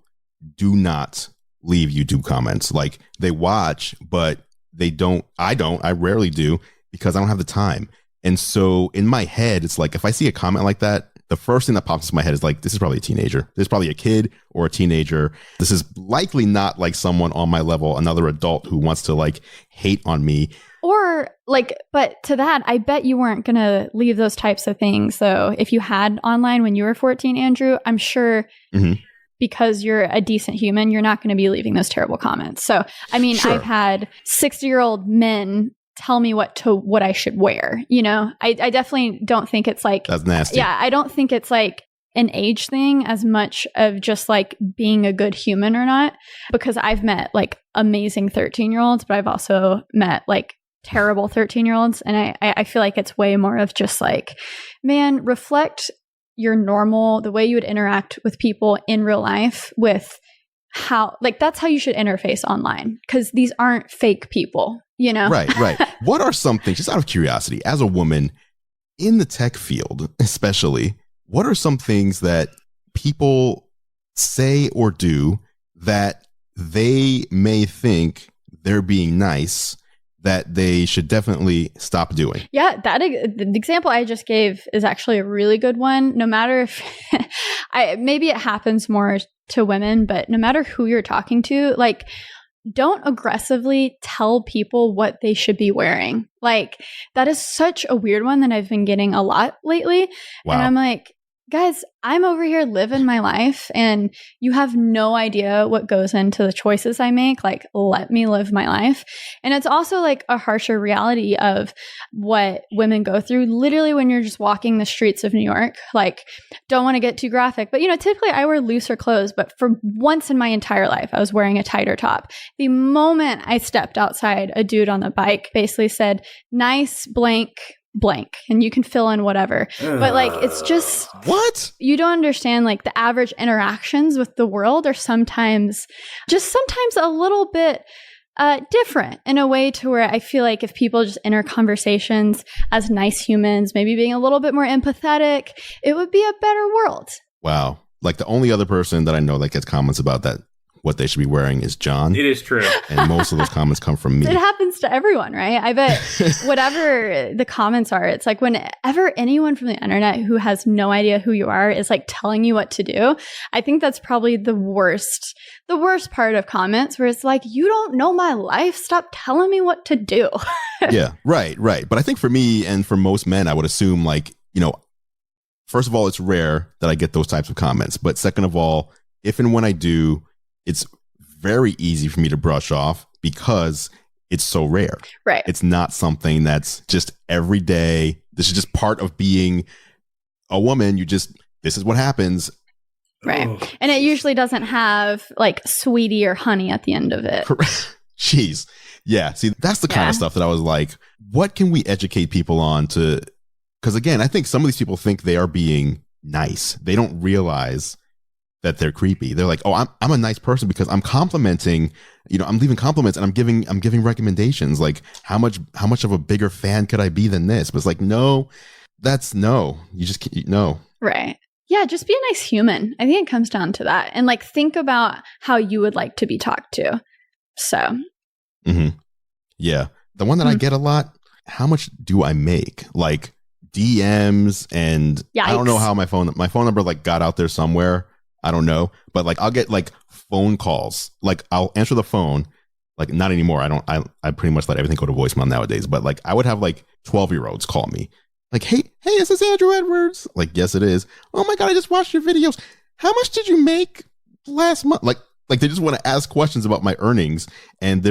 do not leave YouTube comments. Like, they watch, but I rarely do because I don't have the time. And so in my head, it's like, if I see a comment like that, the first thing that pops into my head is like, this is probably a teenager. This is probably a kid or a teenager. This is likely not like someone on my level, another adult who wants to like hate on me. Or like, but to that, I bet you weren't going to leave those types of things. So if you had online when you were 14, Andrew, I'm sure because you're a decent human, you're not going to be leaving those terrible comments. So, I mean, I've had 60-year-old men tell me what I should wear. I definitely don't think it's like, that's nasty. Yeah. I don't think it's like an age thing as much of just like being a good human or not, because I've met like amazing 13-year-olds, but I've also met like terrible 13-year-olds. And I feel like it's way more of just like, man, reflect the way you would interact with people in real life with how, like, that's how you should interface online, because these aren't fake people, Right. What are some things, just out of curiosity, as a woman in the tech field, especially, what are some things that people say or do that they may think they're being nice that they should definitely stop doing? Yeah, the example I just gave is actually a really good one. No matter if maybe it happens more to women, but no matter who you're talking to, like, don't aggressively tell people what they should be wearing. Like, that is such a weird one that I've been getting a lot lately. Wow. And I'm like, guys, I'm over here living my life and you have no idea what goes into the choices I make. Like, let me live my life. And it's also like a harsher reality of what women go through literally when you're just walking the streets of New York. Like, don't want to get too graphic, but typically I wear looser clothes, but for once in my entire life, I was wearing a tighter top. The moment I stepped outside, a dude on the bike basically said, nice blank, and you can fill in whatever. But like, it's just what you don't understand. Like, the average interactions with the world are sometimes a little bit different in a way to where I feel like if people just enter conversations as nice humans, maybe being a little bit more empathetic, it would be a better world. Wow. Like, the only other person that I know that gets comments about that, what they should be wearing, is John. It is true. And most of those comments come from me. It happens to everyone, right? I bet whatever the comments are, it's like whenever anyone from the internet who has no idea who you are is like telling you what to do, I think that's probably the worst part of comments, where it's like, you don't know my life. Stop telling me what to do. Yeah, right. But I think for me and for most men, I would assume, like, first of all, it's rare that I get those types of comments. But second of all, if and when I do, it's very easy for me to brush off because it's so rare. Right. It's not something that's just every day. This is just part of being a woman. This is what happens. Right. Oh. And it usually doesn't have like sweetie or honey at the end of it. Jeez. Yeah. See, that's the kind of stuff that I was like, what can we educate people on to? Because again, I think some of these people think they are being nice. They don't realize that they're creepy. They're like, oh, I'm a nice person because I'm complimenting, I'm leaving compliments and I'm giving recommendations. Like, how much of a bigger fan could I be than this? But it's like, no, you just can't, no. Right. Yeah. Just be a nice human. I think it comes down to that. And like, think about how you would like to be talked to. So. Mm-hmm. Yeah. The one that I get a lot, how much do I make? Like DMs and Yikes. I don't know how my phone number like got out there somewhere. I don't know, but like I'll get like phone calls. Like I'll answer the phone, like not anymore. I pretty much let everything go to voicemail nowadays. But like I would have like 12-year-olds call me, like, hey, is this Andrew Edwards? Like, yes, it is. Oh my God, I just watched your videos. How much did you make last month? Like they just want to ask questions about my earnings. And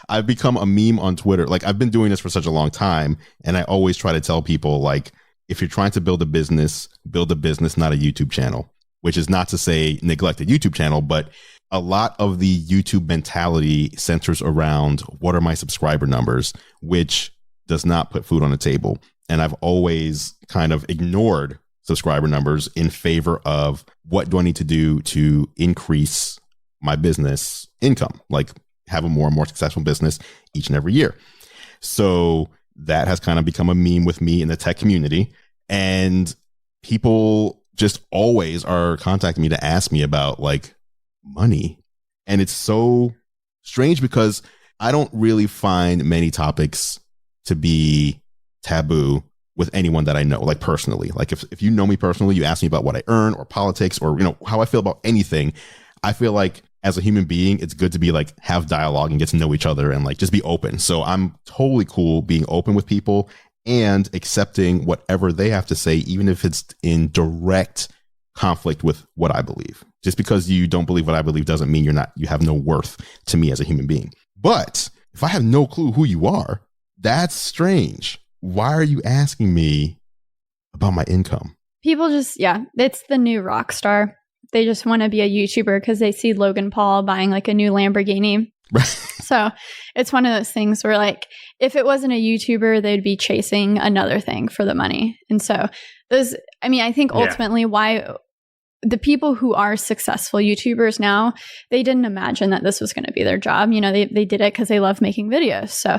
I've become a meme on Twitter. Like, I've been doing this for such a long time, and I always try to tell people, like, if you're trying to build a business, not a YouTube channel. Which is not to say neglect a YouTube channel, but a lot of the YouTube mentality centers around what are my subscriber numbers, which does not put food on the table. And I've always kind of ignored subscriber numbers in favor of what do I need to do to increase my business income, like have a more and more successful business each and every year. So that has kind of become a meme with me in the tech community. And people just always are contacting me to ask me about like money. And it's so strange because I don't really find many topics to be taboo with anyone that I know, like personally. Like if you know me personally, you ask me about what I earn or politics or, how I feel about anything. I feel like as a human being, it's good to be like have dialogue and get to know each other and like just be open. So I'm totally cool being open with people and accepting whatever they have to say, even if it's in direct conflict with what I believe. Just because you don't believe what I believe doesn't mean you have no worth to me as a human being. But if I have no clue who you are, that's strange. Why are you asking me about my income? People just, it's the new rock star. They just want to be a YouTuber because they see Logan Paul buying like a new Lamborghini. Right. So it's one of those things where like, if it wasn't a YouTuber, they'd be chasing another thing for the money. And so I think ultimately why the people who are successful YouTubers now, they didn't imagine that this was going to be their job. They did it because they love making videos. So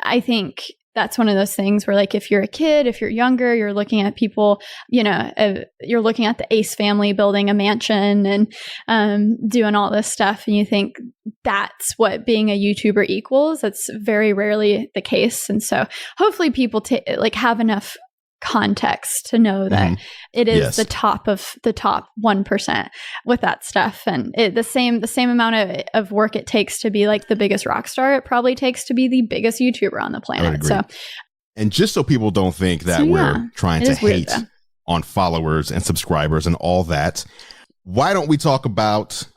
I think that's one of those things where like, if you're a kid, if you're younger, you're looking at people, you're looking at the Ace family building a mansion and doing all this stuff. And you think that's what being a YouTuber equals. That's very rarely the case. And so hopefully people have enough context to know that it is the top of the top 1% with that stuff. And the same amount of work it takes to be like the biggest rock star, it probably takes to be the biggest YouTuber on the planet. So, and just so people don't think that we're trying to hate on followers and subscribers and all that. Why don't we talk about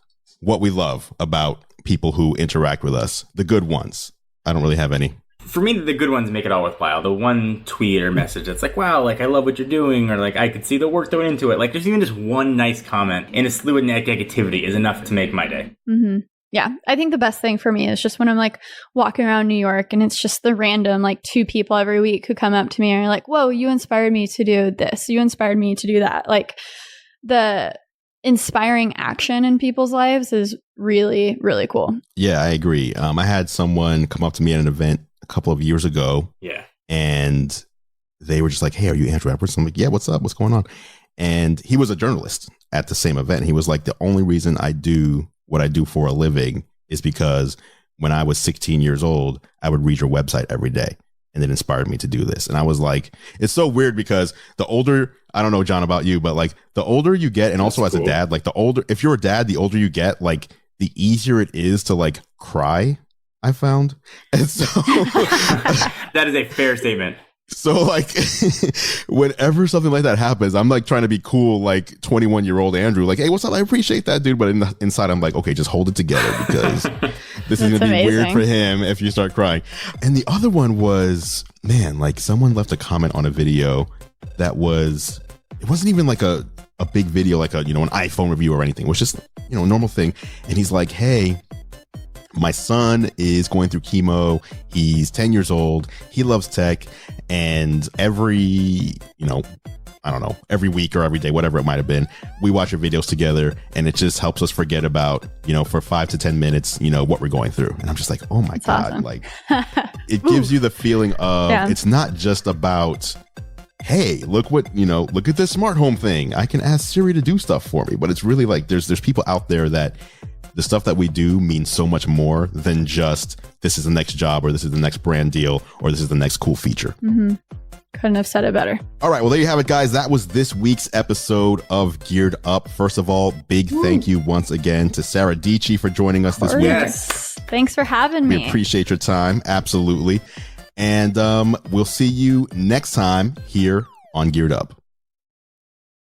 what we love about people who interact with us? The good ones. I don't really have any. For me, the good ones make it all worthwhile. The one tweet or message that's like, wow, like, I love what you're doing, or like, I could see the work that went into it. Like, there's even just one nice comment in a slew of negativity is enough to make my day. Mm-hmm. Yeah, I think the best thing for me is just when I'm like walking around New York and it's just the random like 2 people every week who come up to me and are like, whoa, you inspired me to do this. You inspired me to do that. Like the inspiring action in people's lives is really, really cool. Yeah, I agree. I had someone come up to me at an event a couple of years ago. Yeah. And they were just like, hey, are you Andrew Edwards? I'm like, yeah, what's up? What's going on? And he was a journalist at the same event. He was like, the only reason I do what I do for a living is because when I was 16 years old, I would read your website every day. And it inspired me to do this. And I was like, it's so weird because the older, I don't know, John, about you, but like the older you get, and also as a dad, like the older, if you're a dad, the older you get, like the easier it is to like cry, I found. And so that is a fair statement. So like whenever something like that happens, I'm like trying to be cool, like 21-year-old Andrew, like, hey, what's up? I appreciate that, dude. But inside I'm like, okay, just hold it together because this is going to be weird for him if you start crying. And the other one was, man, like someone left a comment on a video that was, it wasn't even like a big video, like a, you know, an iPhone review or anything. It was just, you know, a normal thing. And he's like, hey, my son is going through chemo. He's 10 years old. He loves tech. And every, you know, I don't know, every week or every day, whatever it might have been, we watch your videos together and it just helps us forget about, you know, for 5 to 10 minutes, you know, what we're going through. And I'm just like, oh my That's God, awesome. like it gives you the feeling of it's not just about, hey, look what, you know, look at this smart home thing. I can ask Siri to do stuff for me. But it's really like there's people out there that the stuff that we do means so much more than just this is the next job or this is the next brand deal or this is the next cool feature. Mm-hmm. Couldn't have said it better. All right. Well, there you have it, guys. That was this week's episode of Geared Up. First of all, big thank you once again to Sara Dietschy for joining us this week. Yes. Thanks for having me. We appreciate your time. Absolutely. And we'll see you next time here on Geared Up.